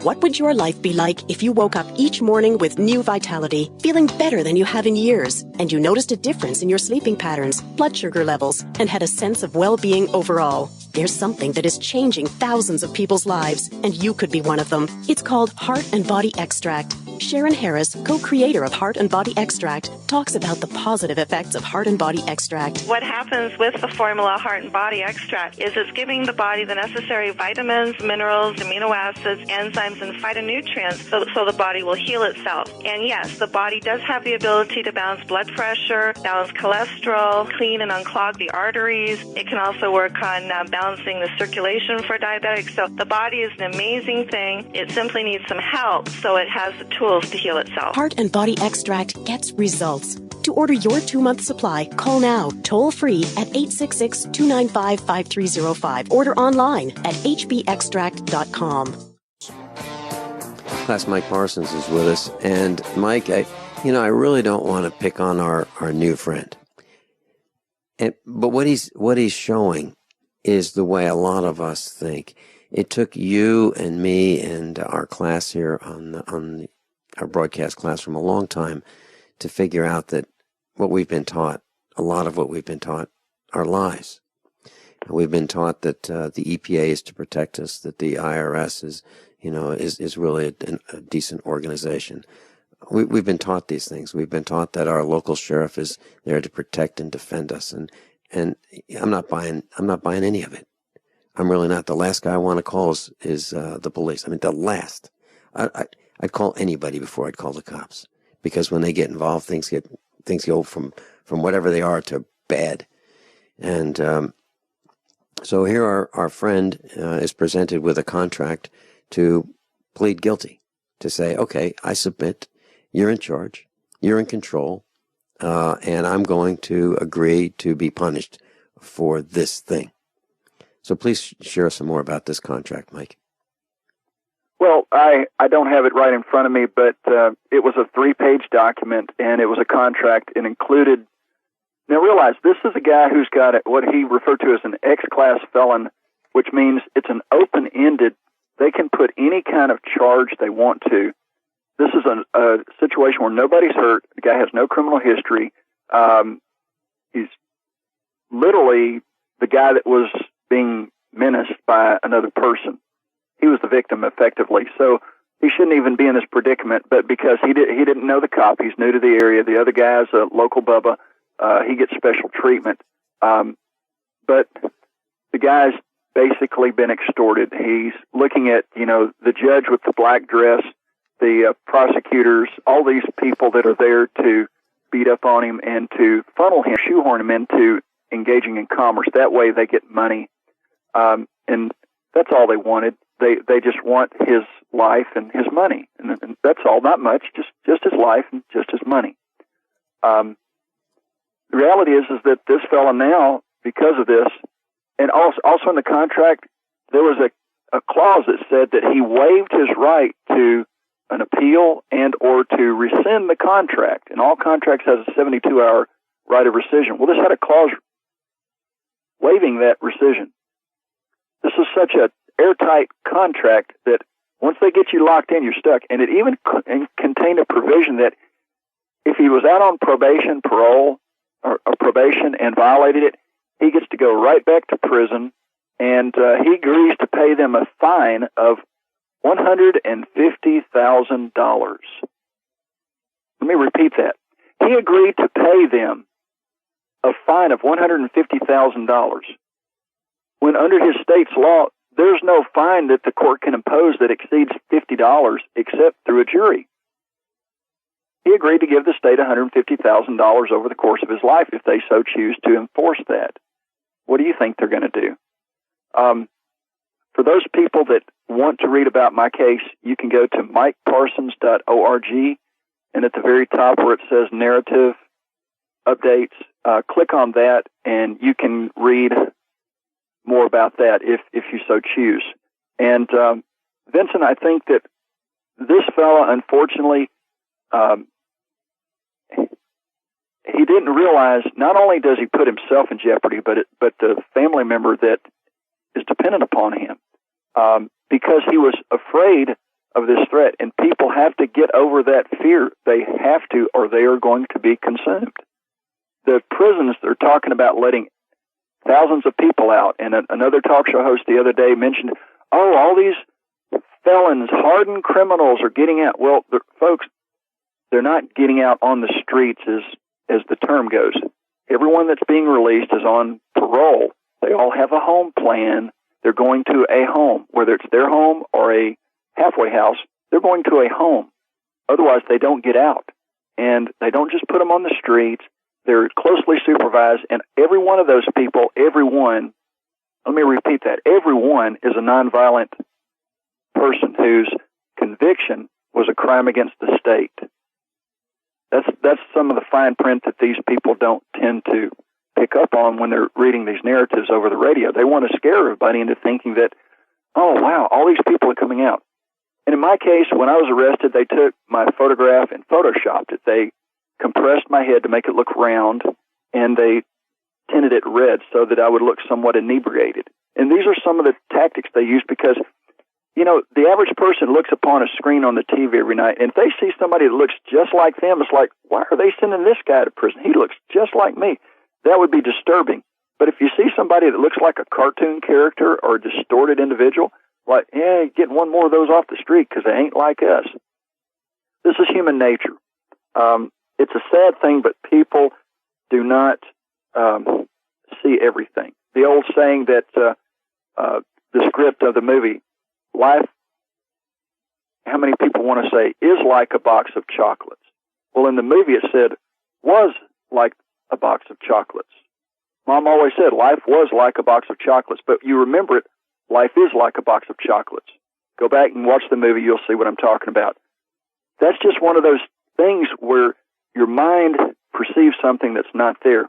What would your life be like if you woke up each morning with new vitality, feeling better than you have in years, and you noticed a difference in your sleeping patterns, blood sugar levels, and had a sense of well-being overall? There's something that is changing thousands of people's lives, and you could be one of them. It's called Heart and Body Extract. Sharon Harris, co-creator of Heart and Body Extract, talks about the positive effects of Heart and Body Extract. What happens with the formula Heart and Body Extract is it's giving the body the necessary vitamins, minerals, amino acids, enzymes, and phytonutrients so the body will heal itself. And yes, the body does have the ability to balance blood pressure, balance cholesterol, clean and unclog the arteries. It can also work on balancing the circulation for diabetics. So the body is an amazing thing. It simply needs some help, so it has the tools to heal itself. Heart and Body Extract gets results. To order your 2-month supply, call now, toll free at 866-295-5305. Order online at hbextract.com. Class Mike Parsons is with us. And Mike, I really don't want to pick on our new friend. But what he's showing is the way a lot of us think. It took you and me and our class here on our broadcast classroom a long time to figure out that what we've been taught, a lot of what we've been taught, are lies. We've been taught that the EPA is to protect us, that the IRS is really a decent organization. We've been taught these things. We've been taught that our local sheriff is there to protect and defend us, and I'm not buying any of it. I'm really not. The last guy I want to call is the police. I mean, the last. I'd call anybody before I'd call the cops, because when they get involved, things go from whatever they are to bad. And so here our friend is presented with a contract to plead guilty, to say, okay, I submit, you're in charge, you're in control, and I'm going to agree to be punished for this thing. So please share some more about this contract, Mike. Well, I don't have it right in front of me, but it was a 3-page document, and it was a contract. It included... Now realize, this is a guy who's got what he referred to as an X-class felon, which means it's an open-ended... They can put any kind of charge they want to. This is a situation where nobody's hurt. The guy has no criminal history. He's literally the guy that was being menaced by another person. He was the victim, effectively. So he shouldn't even be in this predicament, but because he didn't know the cop, he's new to the area. The other guy's a local bubba. He gets special treatment. But the guy's basically been extorted. He's looking at, the judge with the black dress, the prosecutors, all these people that are there to beat up on him and to funnel him, shoehorn him into engaging in commerce. That way they get money. And that's all they wanted. They just want his life and his money. And that's all, not much, just his life and just his money. The reality is that this fella now, because of this, and also in the contract, there was a clause that said that he waived his right to an appeal and or to rescind the contract. And all contracts has a 72-hour right of rescission. Well, this had a clause waiving that rescission. This is such an airtight contract that once they get you locked in, you're stuck. And it even contained a provision that if he was out on probation, parole, or probation and violated it, he gets to go right back to prison, and he agrees to pay them a fine of $150,000. Let me repeat that. He agreed to pay them a fine of $150,000. When under his state's law, there's no fine that the court can impose that exceeds $50 except through a jury. He agreed to give the state $150,000 over the course of his life if they so choose to enforce that. What do you think they're going to do? For those people that want to read about my case, you can go to mikeparsons.org, and at the very top where it says narrative updates, click on that, and you can read more about that if you so choose. And Vincent, I think that this fella, unfortunately, he didn't realize not only does he put himself in jeopardy, but the family member that is dependent upon him, because he was afraid of this threat. And people have to get over that fear. They have to, or they are going to be consumed. The prisons, they're talking about letting thousands of people out. And another talk show host the other day mentioned, oh, all these felons, hardened criminals are getting out. Well, folks, they're not getting out on the streets as the term goes. Everyone that's being released is on parole. They all have a home plan. They're going to a home, whether it's their home or a halfway house. They're going to a home. Otherwise, they don't get out. And they don't just put them on the streets. They're closely supervised. And every one of those people, everyone, let me repeat that, everyone is a nonviolent person whose conviction was a crime against the state. That's some of the fine print that these people don't tend to pick up on when they're reading these narratives over the radio. They want to scare everybody into thinking that, oh, wow, all these people are coming out. And in my case, when I was arrested, they took my photograph and photoshopped it. They compressed my head to make it look round, and they tinted it red so that I would look somewhat inebriated. And these are some of the tactics they use because, you know, the average person looks upon a screen on the TV every night, and if they see somebody that looks just like them, it's like, why are they sending this guy to prison? He looks just like me. That would be disturbing. But if you see somebody that looks like a cartoon character or a distorted individual, like, yeah, getting one more of those off the street because they ain't like us. This is human nature. It's a sad thing, but people do not see everything. The old saying that the script of the movie, life, how many people want to say, is like a box of chocolates. Well, in the movie it said, was like a box of chocolates. Mom always said life was like a box of chocolates, but you remember it, life is like a box of chocolates. Go back and watch the movie, you'll see what I'm talking about. That's just one of those things where your mind perceives something that's not there.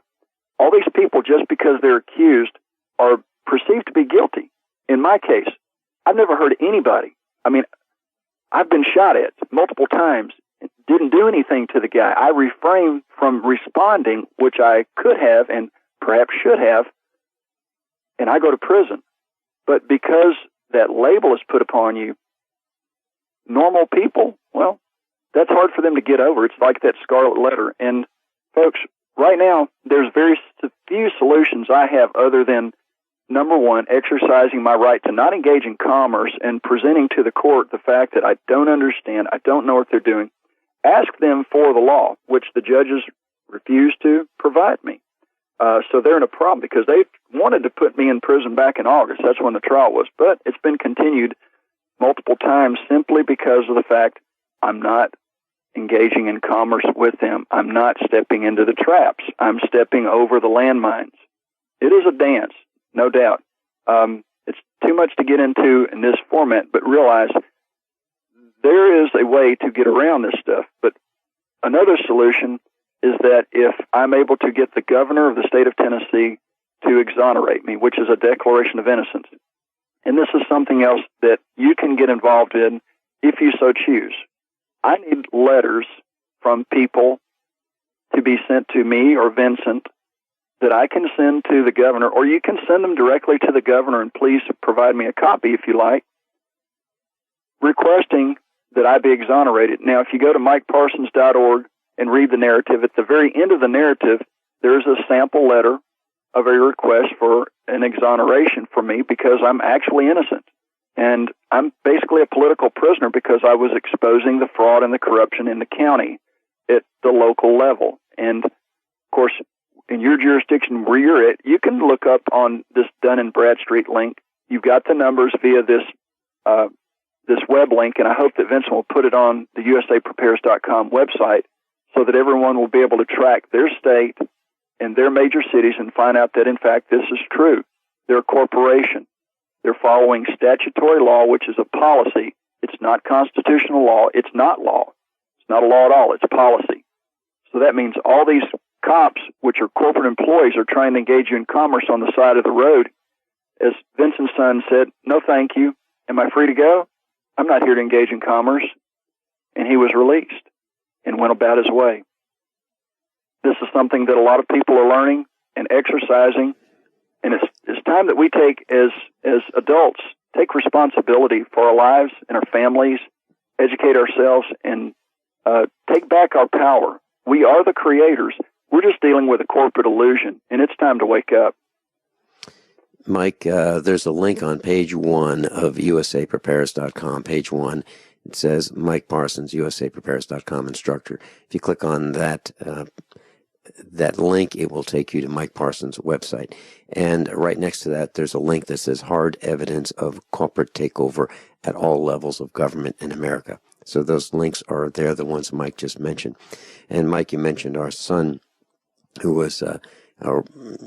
All these people, just because they're accused, are perceived to be guilty. In my case, I've never heard anybody. I mean, I've been shot at multiple times. Didn't do anything to the guy. I refrained from responding, which I could have and perhaps should have, and I go to prison. But because that label is put upon you, normal people, well, that's hard for them to get over. It's like that scarlet letter. And folks, right now, there's very few solutions I have other than, number one, exercising my right to not engage in commerce and presenting to the court the fact that I don't understand, I don't know what they're doing. Ask them for the law, which the judges refuse to provide me. So they're in a problem because they wanted to put me in prison back in August. That's when the trial was. But it's been continued multiple times simply because of the fact I'm not engaging in commerce with them. I'm not stepping into the traps. I'm stepping over the landmines. It is a dance, no doubt. It's too much to get into in this format, but realize there is a way to get around this stuff. But another solution is that if I'm able to get the governor of the state of Tennessee to exonerate me, which is a declaration of innocence, and this is something else that you can get involved in if you so choose. I need letters from people to be sent to me or Vincent that I can send to the governor, or you can send them directly to the governor, and please provide me a copy if you like, requesting that I be exonerated. Now, if you go to mikeparsons.org and read the narrative, at the very end of the narrative, there's a sample letter of a request for an exoneration for me because I'm actually innocent. And I'm basically a political prisoner because I was exposing the fraud and the corruption in the county at the local level. And, of course, in your jurisdiction where you're at, you can look up on this Dun & Bradstreet link. You've got the numbers via this web link, and I hope that Vincent will put it on the usaprepares.com website so that everyone will be able to track their state and their major cities and find out that, in fact, this is true. They're a corporation. They're following statutory law, which is a policy. It's not constitutional law. It's not law. It's not a law at all. It's policy. So that means all these cops, which are corporate employees, are trying to engage you in commerce on the side of the road. As Vincent's son said, no thank you. Am I free to go? I'm not here to engage in commerce. And he was released and went about his way. This is something that a lot of people are learning and exercising. And it's time that we take, as adults, take responsibility for our lives and our families, educate ourselves, and take back our power. We are the creators. We're just dealing with a corporate illusion, and it's time to wake up. Mike, there's a link on page 1 of usaprepares.com, page 1. It says Mike Parsons, usaprepares.com instructor. If you click on that link, it will take you to Mike Parsons' website. And right next to that, there's a link that says hard evidence of corporate takeover at all levels of government in America. So those links are there, the ones Mike just mentioned. And Mike, you mentioned our son, who was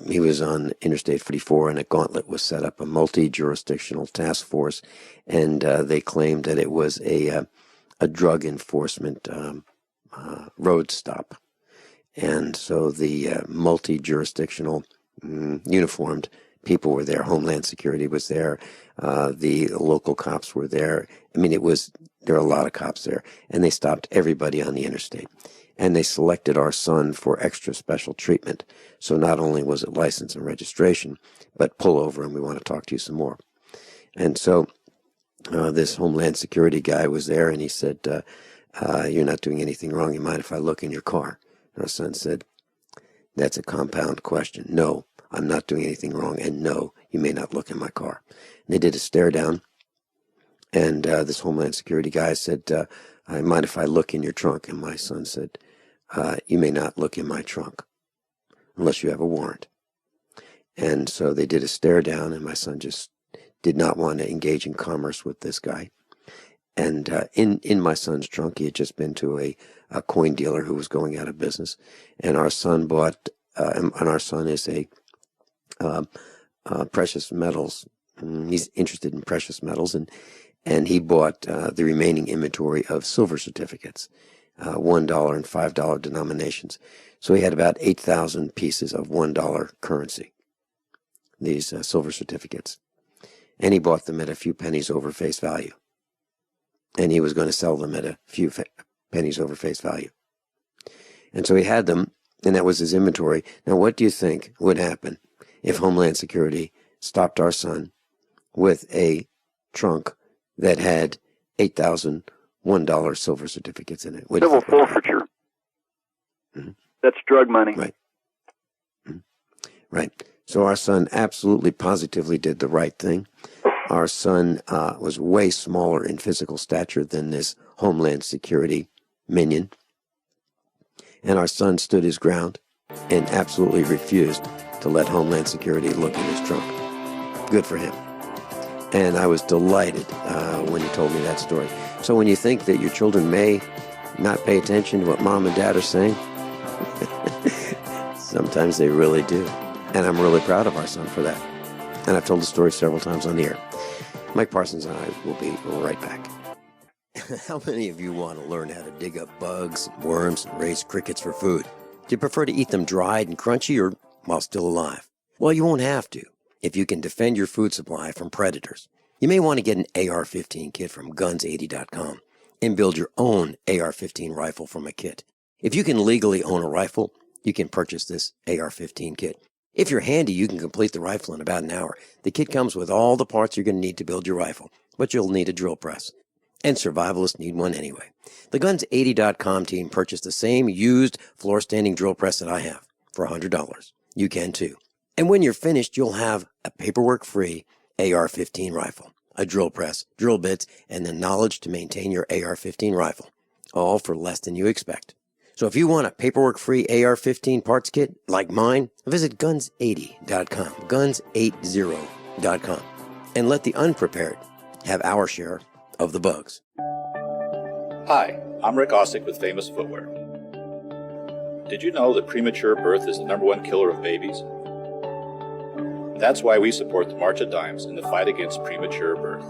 he was on Interstate 44, and a gauntlet was set up, a multi-jurisdictional task force, and they claimed that it was a drug enforcement road stop. And so the multi-jurisdictional uniformed people were there. Homeland Security was there. The local cops were there. I mean, there were a lot of cops there. And they stopped everybody on the interstate. And they selected our son for extra special treatment. So not only was it license and registration, but pull over, and we want to talk to you some more. And so this Homeland Security guy was there, and he said, you're not doing anything wrong. You mind if I look in your car? And our son said, that's a compound question. No, I'm not doing anything wrong, and no, you may not look in my car. And they did a stare down, and this Homeland Security guy said, I mind if I look in your trunk? And my son said, you may not look in my trunk unless you have a warrant. And so they did a stare down, and my son just did not want to engage in commerce with this guy. And in my son's trunk, he had just been to a coin dealer who was going out of business. And our son bought, and our son is a precious metals. He's interested in precious metals, and he bought the remaining inventory of silver certificates, $1 and $5 denominations. So he had about 8,000 pieces of $1 currency, these silver certificates. And he bought them at a few pennies over face value. And he was going to sell them at a few pennies over face value. And so he had them, and that was his inventory. Now, what do you think would happen if Homeland Security stopped our son with a trunk that had 8,000 $1 silver certificates in it? Civil forfeiture. Mm-hmm. That's drug money. Right. Mm-hmm. Right. So our son absolutely positively did the right thing. Our son was way smaller in physical stature than this Homeland Security minion. And our son stood his ground and absolutely refused to let Homeland Security look in his trunk. Good for him. And I was delighted when he told me that story. So when you think that your children may not pay attention to what mom and dad are saying, sometimes they really do. And I'm really proud of our son for that. And I've told the story several times on the air. Mike Parsons and I will be right back. How many of you want to learn how to dig up bugs, worms, and raise crickets for food? Do you prefer to eat them dried and crunchy or while still alive? Well, you won't have to if you can defend your food supply from predators. You may want to get an AR-15 kit from guns80.com and build your own AR-15 rifle from a kit. If you can legally own a rifle, you can purchase this AR-15 kit. If you're handy, you can complete the rifle in about an hour. The kit comes with all the parts you're going to need to build your rifle, but you'll need a drill press. And survivalists need one anyway. The Guns80.com team purchased the same used floor-standing drill press that I have for $100. You can too. And when you're finished, you'll have a paperwork-free AR-15 rifle, a drill press, drill bits, and the knowledge to maintain your AR-15 rifle, all for less than you expect. So if you want a paperwork-free AR-15 parts kit like mine, visit Guns80.com, Guns80.com, and let the unprepared have our share of the bugs. Hi, I'm Rick Ossick with Famous Footwear. Did you know that premature birth is the #1 killer of babies? That's why we support the March of Dimes in the fight against premature birth.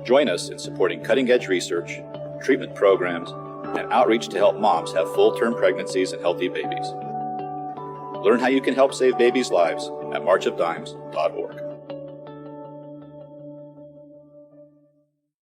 Join us in supporting cutting-edge research, treatment programs, and outreach to help moms have full-term pregnancies and healthy babies. Learn how you can help save babies' lives at marchofdimes.org.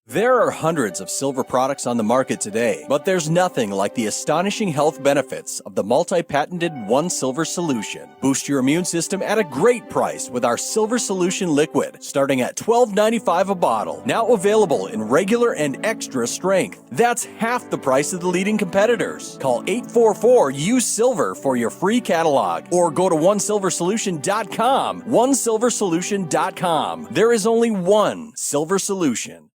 There are hundreds of silver products on the market today, but there's nothing like the astonishing health benefits of the multi-patented One Silver Solution. Boost your immune system at a great price with our Silver Solution Liquid, starting at $12.95 a bottle. Now available in regular and extra strength. That's half the price of the leading competitors. Call 844-USE-SILVER for your free catalog, or go to onesilversolution.com. Onesilversolution.com. There is only one Silver Solution.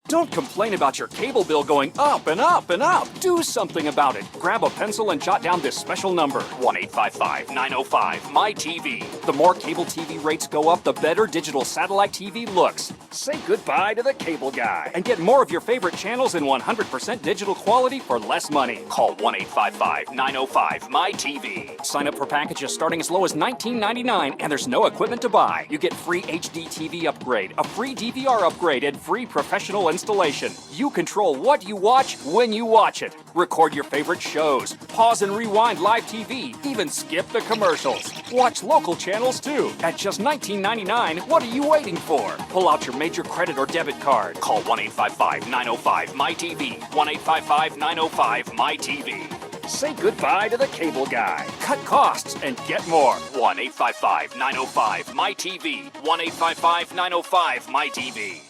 Don't complain about your cable bill going up and up and up. Do something about it. Grab a pencil and jot down this special number, 1-855-905-MY-TV. The more cable TV rates go up, the better digital satellite TV looks. Say goodbye to the cable guy and get more of your favorite channels in 100% digital quality for less money. Call 1-855-905-MY-TV. Sign up for packages starting as low as $19.99, and there's no equipment to buy. You get free HD TV upgrade, a free DVR upgrade, and free professional installation. You control what you watch when you watch it. Record your favorite shows, pause and rewind live TV, even skip the commercials. Watch local channels too. At just $19.99, what are you waiting for? Pull out your major credit or debit card. Call 1-855-905-MY-TV. 1-855-905-MY-TV. Say goodbye to the cable guy. Cut costs and get more. 1-855-905-MY-TV. 1-855-905-MY-TV.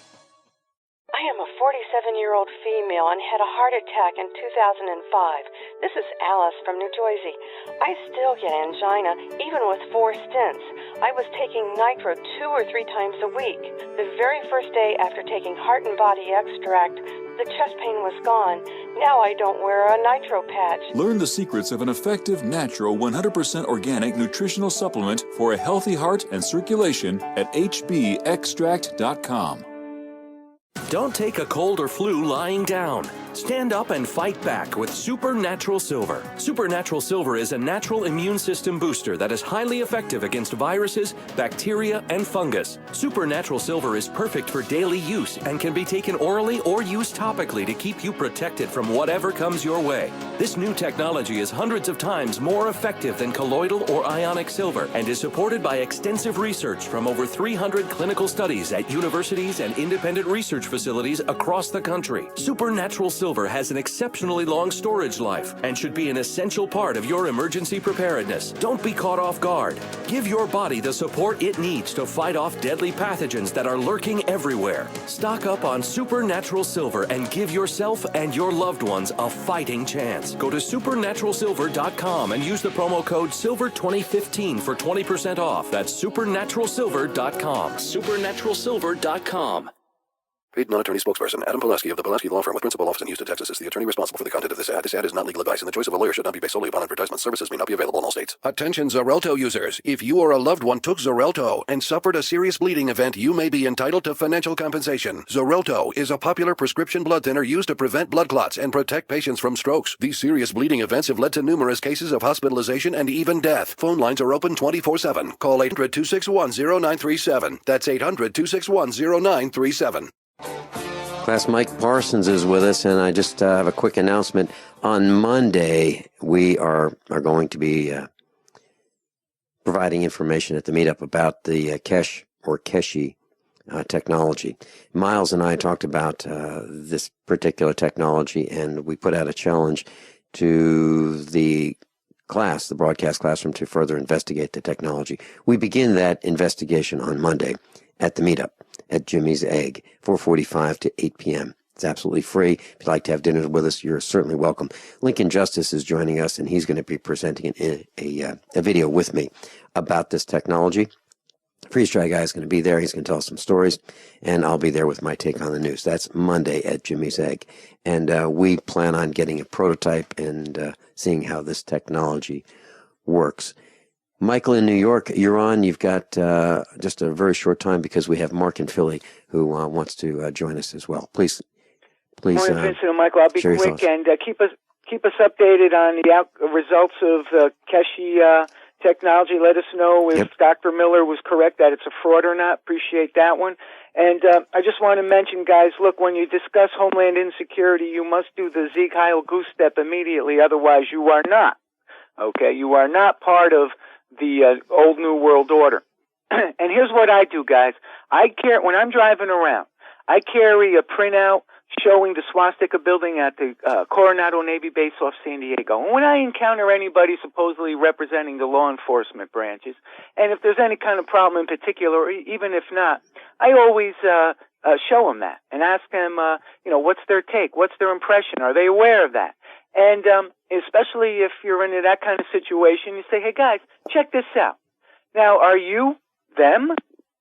I am a 47-year-old female and had a heart attack in 2005. This is Alice from New Jersey. I still get angina, even with 4 stents. I was taking nitro 2 or 3 times a week. The very first day after taking heart and body extract, the chest pain was gone. Now I don't wear a nitro patch. Learn the secrets of an effective, natural, 100% organic nutritional supplement for a healthy heart and circulation at hbextract.com. Don't take a cold or flu lying down. Stand up and fight back with Supernatural Silver. Supernatural Silver is a natural immune system booster that is highly effective against viruses, bacteria, and fungus. Supernatural Silver is perfect for daily use and can be taken orally or used topically to keep you protected from whatever comes your way. This new technology is hundreds of times more effective than colloidal or ionic silver and is supported by extensive research from over 300 clinical studies at universities and independent research facilities across the country. Supernatural Silver has an exceptionally long storage life and should be an essential part of your emergency preparedness. Don't be caught off guard. Give your body the support it needs to fight off deadly pathogens that are lurking everywhere. Stock up on Supernatural Silver and give yourself and your loved ones a fighting chance. Go to supernaturalsilver.com and use the promo code SILVER2015 for 20% off. That's supernaturalsilver.com. Supernaturalsilver.com. Paid non-attorney spokesperson Adam Pulaski of the Pulaski Law Firm with principal office in Houston, Texas is the attorney responsible for the content of this ad. This ad is not legal advice, and the choice of a lawyer should not be based solely upon advertisement. Services may not be available in all states. Attention Xarelto users. If you or a loved one took Xarelto and suffered a serious bleeding event, you may be entitled to financial compensation. Xarelto is a popular prescription blood thinner used to prevent blood clots and protect patients from strokes. These serious bleeding events have led to numerous cases of hospitalization and even death. Phone lines are open 24/7. Call 800-261-0937. That's 800-261-0937. Class Mike Parsons is with us, and I just have a quick announcement. On Monday, we are going to be providing information at the meetup about the Kesh or Keshi technology. Miles and I talked about this particular technology, and we put out a challenge to the class, the broadcast classroom, to further investigate the technology. We begin that investigation on Monday at the meetup at Jimmy's Egg, 4:45 to 8 p.m. It's absolutely free. If you'd like to have dinner with us, you're certainly welcome. Lincoln Justice is joining us, and he's going to be presenting a video with me about this technology. Freeze Dry Guy is going to be there. He's going to tell us some stories, and I'll be there with my take on the news. That's Monday at Jimmy's Egg. And we plan on getting a prototype and seeing how this technology works. Michael in New York, you're on. You've got just a very short time because we have Mark in Philly who wants to join us as well. Please. Morning, Vincent and Michael. I'll be quick and keep us updated on the results of the Keshi technology. Let us know if Dr. Miller was correct that it's a fraud or not. Appreciate that one. And I just want to mention, guys, look, when you discuss homeland insecurity, you must do the Sieg Heil Goose step immediately. Otherwise, you are not. Okay? You are not part of the old New World Order. And here's what I do, guys. When I'm driving around, I carry a printout showing the swastika building at the Coronado Navy Base off San Diego. And when I encounter anybody supposedly representing the law enforcement branches, and if there's any kind of problem in particular, or even if not, I always show them that and ask them, what's their take? What's their impression? Are they aware of that? And especially if you're in that kind of situation, you say, hey, guys, check this out. Now, are you them?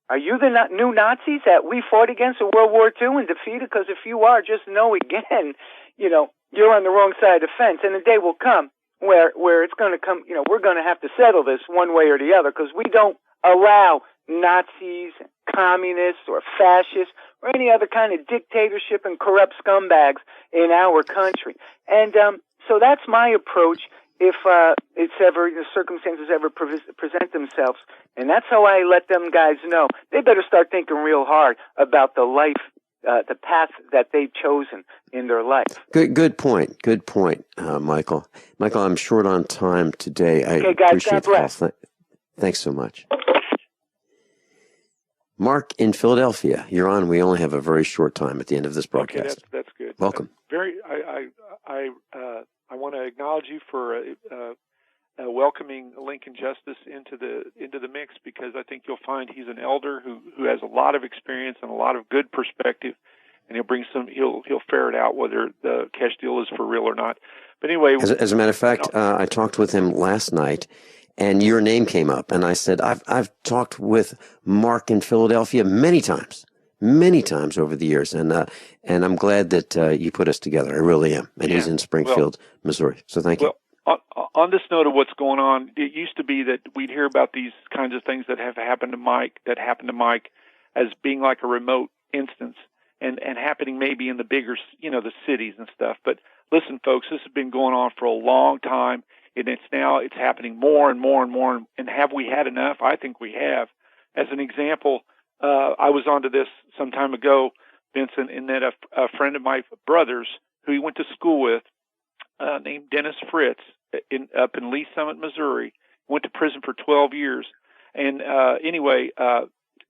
Are you the new Nazis that we fought against in World War II and defeated? Because if you are, just know again, you're on the wrong side of the fence. And the day will come where it's going to come, we're going to have to settle this one way or the other, because we don't allow Nazis, communists, or fascists, or any other kind of dictatorship and corrupt scumbags in our country. And so that's my approach if the circumstances ever present themselves. And that's how I let them guys know. They better start thinking real hard about the life, the path that they've chosen in their life. Good point, Michael. Michael, I'm short on time today. Okay, guys, appreciate God bless. the call. Thanks so much. Mark in Philadelphia, you're on. We only have a very short time at the end of this broadcast. Okay, that's good. Welcome. I want to acknowledge you for welcoming Lincoln Justice into the mix, because I think you'll find he's an elder who has a lot of experience and a lot of good perspective, and he'll ferret out whether the cash deal is for real or not. But anyway, as a matter of fact, I talked with him last night, and your name came up, and I said I've talked with Mark in Philadelphia many times over the years, and I'm glad that you put us together. I really am. And he's in Springfield, Missouri. So thank you. On this note of what's going on, it used to be that we'd hear about these kinds of things that happened to Mike as being like a remote instance and happening maybe in the bigger, the cities and stuff. But listen, folks, this has been going on for a long time, and it's happening more and more and more. And have we had enough? I think we have. As an example, I was onto this some time ago, Vincent, in that a friend of my brother's who he went to school with, named Dennis Fritz, up in Lee Summit, Missouri, went to prison for 12 years. And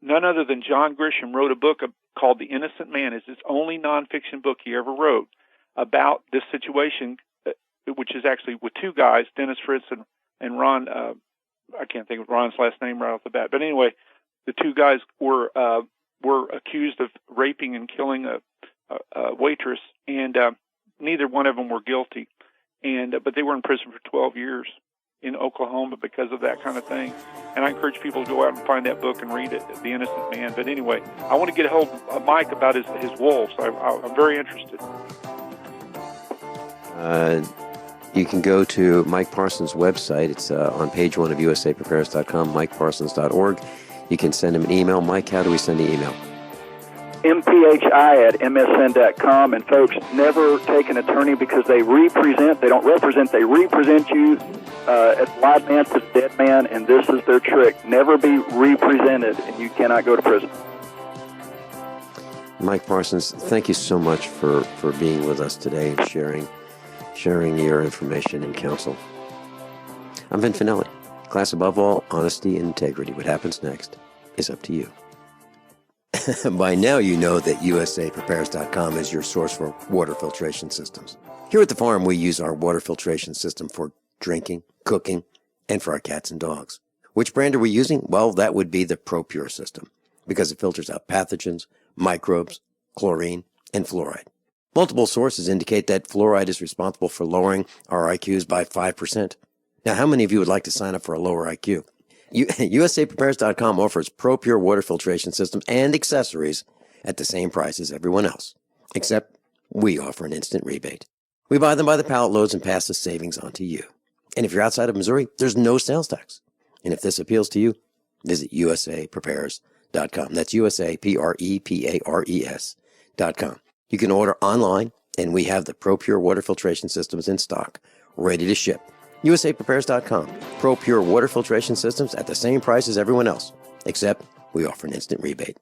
none other than John Grisham wrote a book called The Innocent Man. It's his only nonfiction book he ever wrote about this situation, which is actually with two guys, Dennis Fritz and Ron. I can't think of Ron's last name right off the bat. But anyway, the two guys were accused of raping and killing a waitress, and neither one of them were guilty. But they were in prison for 12 years in Oklahoma because of that kind of thing. And I encourage people to go out and find that book and read it, The Innocent Man. But anyway, I want to get a hold of Mike about his wolves. I'm very interested. You can go to Mike Parsons' website. It's on page 1 of usaprepares.com, mikeparsons.org. You can send him an email. Mike, how do we send the email? mphi@msn.com. And folks, never take an attorney because they don't represent, they represent you as live man to dead man, and this is their trick. Never be represented, and you cannot go to prison. Mike Parsons, thank you so much for being with us today and sharing your information and counsel. I'm Vin Finelli. Class above all, honesty and integrity. What happens next is up to you. By now you know that usaprepares.com is your source for water filtration systems. Here at the farm, we use our water filtration system for drinking, cooking, and for our cats and dogs. Which brand are we using? Well, that would be the ProPure system, because it filters out pathogens, microbes, chlorine, and fluoride. Multiple sources indicate that fluoride is responsible for lowering our IQs by 5%. Now, how many of you would like to sign up for a lower IQ? USAPrepares.com offers ProPure water filtration systems and accessories at the same price as everyone else, except we offer an instant rebate. We buy them by the pallet loads and pass the savings on to you. And if you're outside of Missouri, there's no sales tax. And if this appeals to you, visit USAPrepares.com. That's USAPrepares.com. You can order online, and we have the ProPure water filtration systems in stock, ready to ship USAPrepares.com. Pro Pure water filtration systems at the same price as everyone else, except we offer an instant rebate.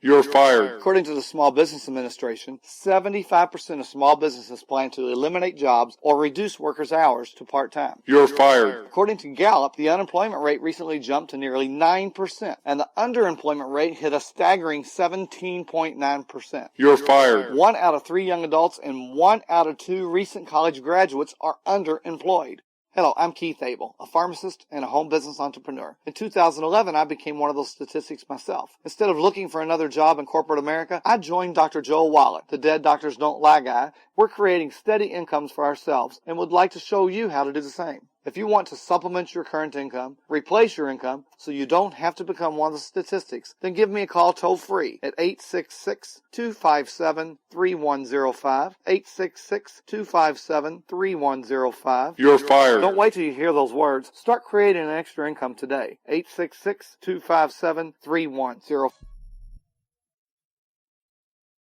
You're fired. According to the Small Business Administration, 75% of small businesses plan to eliminate jobs or reduce workers' hours to part-time. You're fired. According to Gallup, the unemployment rate recently jumped to nearly 9%, and the underemployment rate hit a staggering 17.9%. You're fired. 1 out of 3 young adults and 1 out of 2 recent college graduates are underemployed. Hello, I'm Keith Abel, a pharmacist and a home business entrepreneur. In 2011, I became one of those statistics myself. Instead of looking for another job in corporate America, I joined Dr. Joel Wallach, the Dead Doctors Don't Lie guy. We're creating steady incomes for ourselves and would like to show you how to do the same. If you want to supplement your current income, replace your income, so you don't have to become one of the statistics, then give me a call toll-free at 866-257-3105, 866-257-3105. You're fired. Don't wait till you hear those words. Start creating an extra income today. 866-257-3105.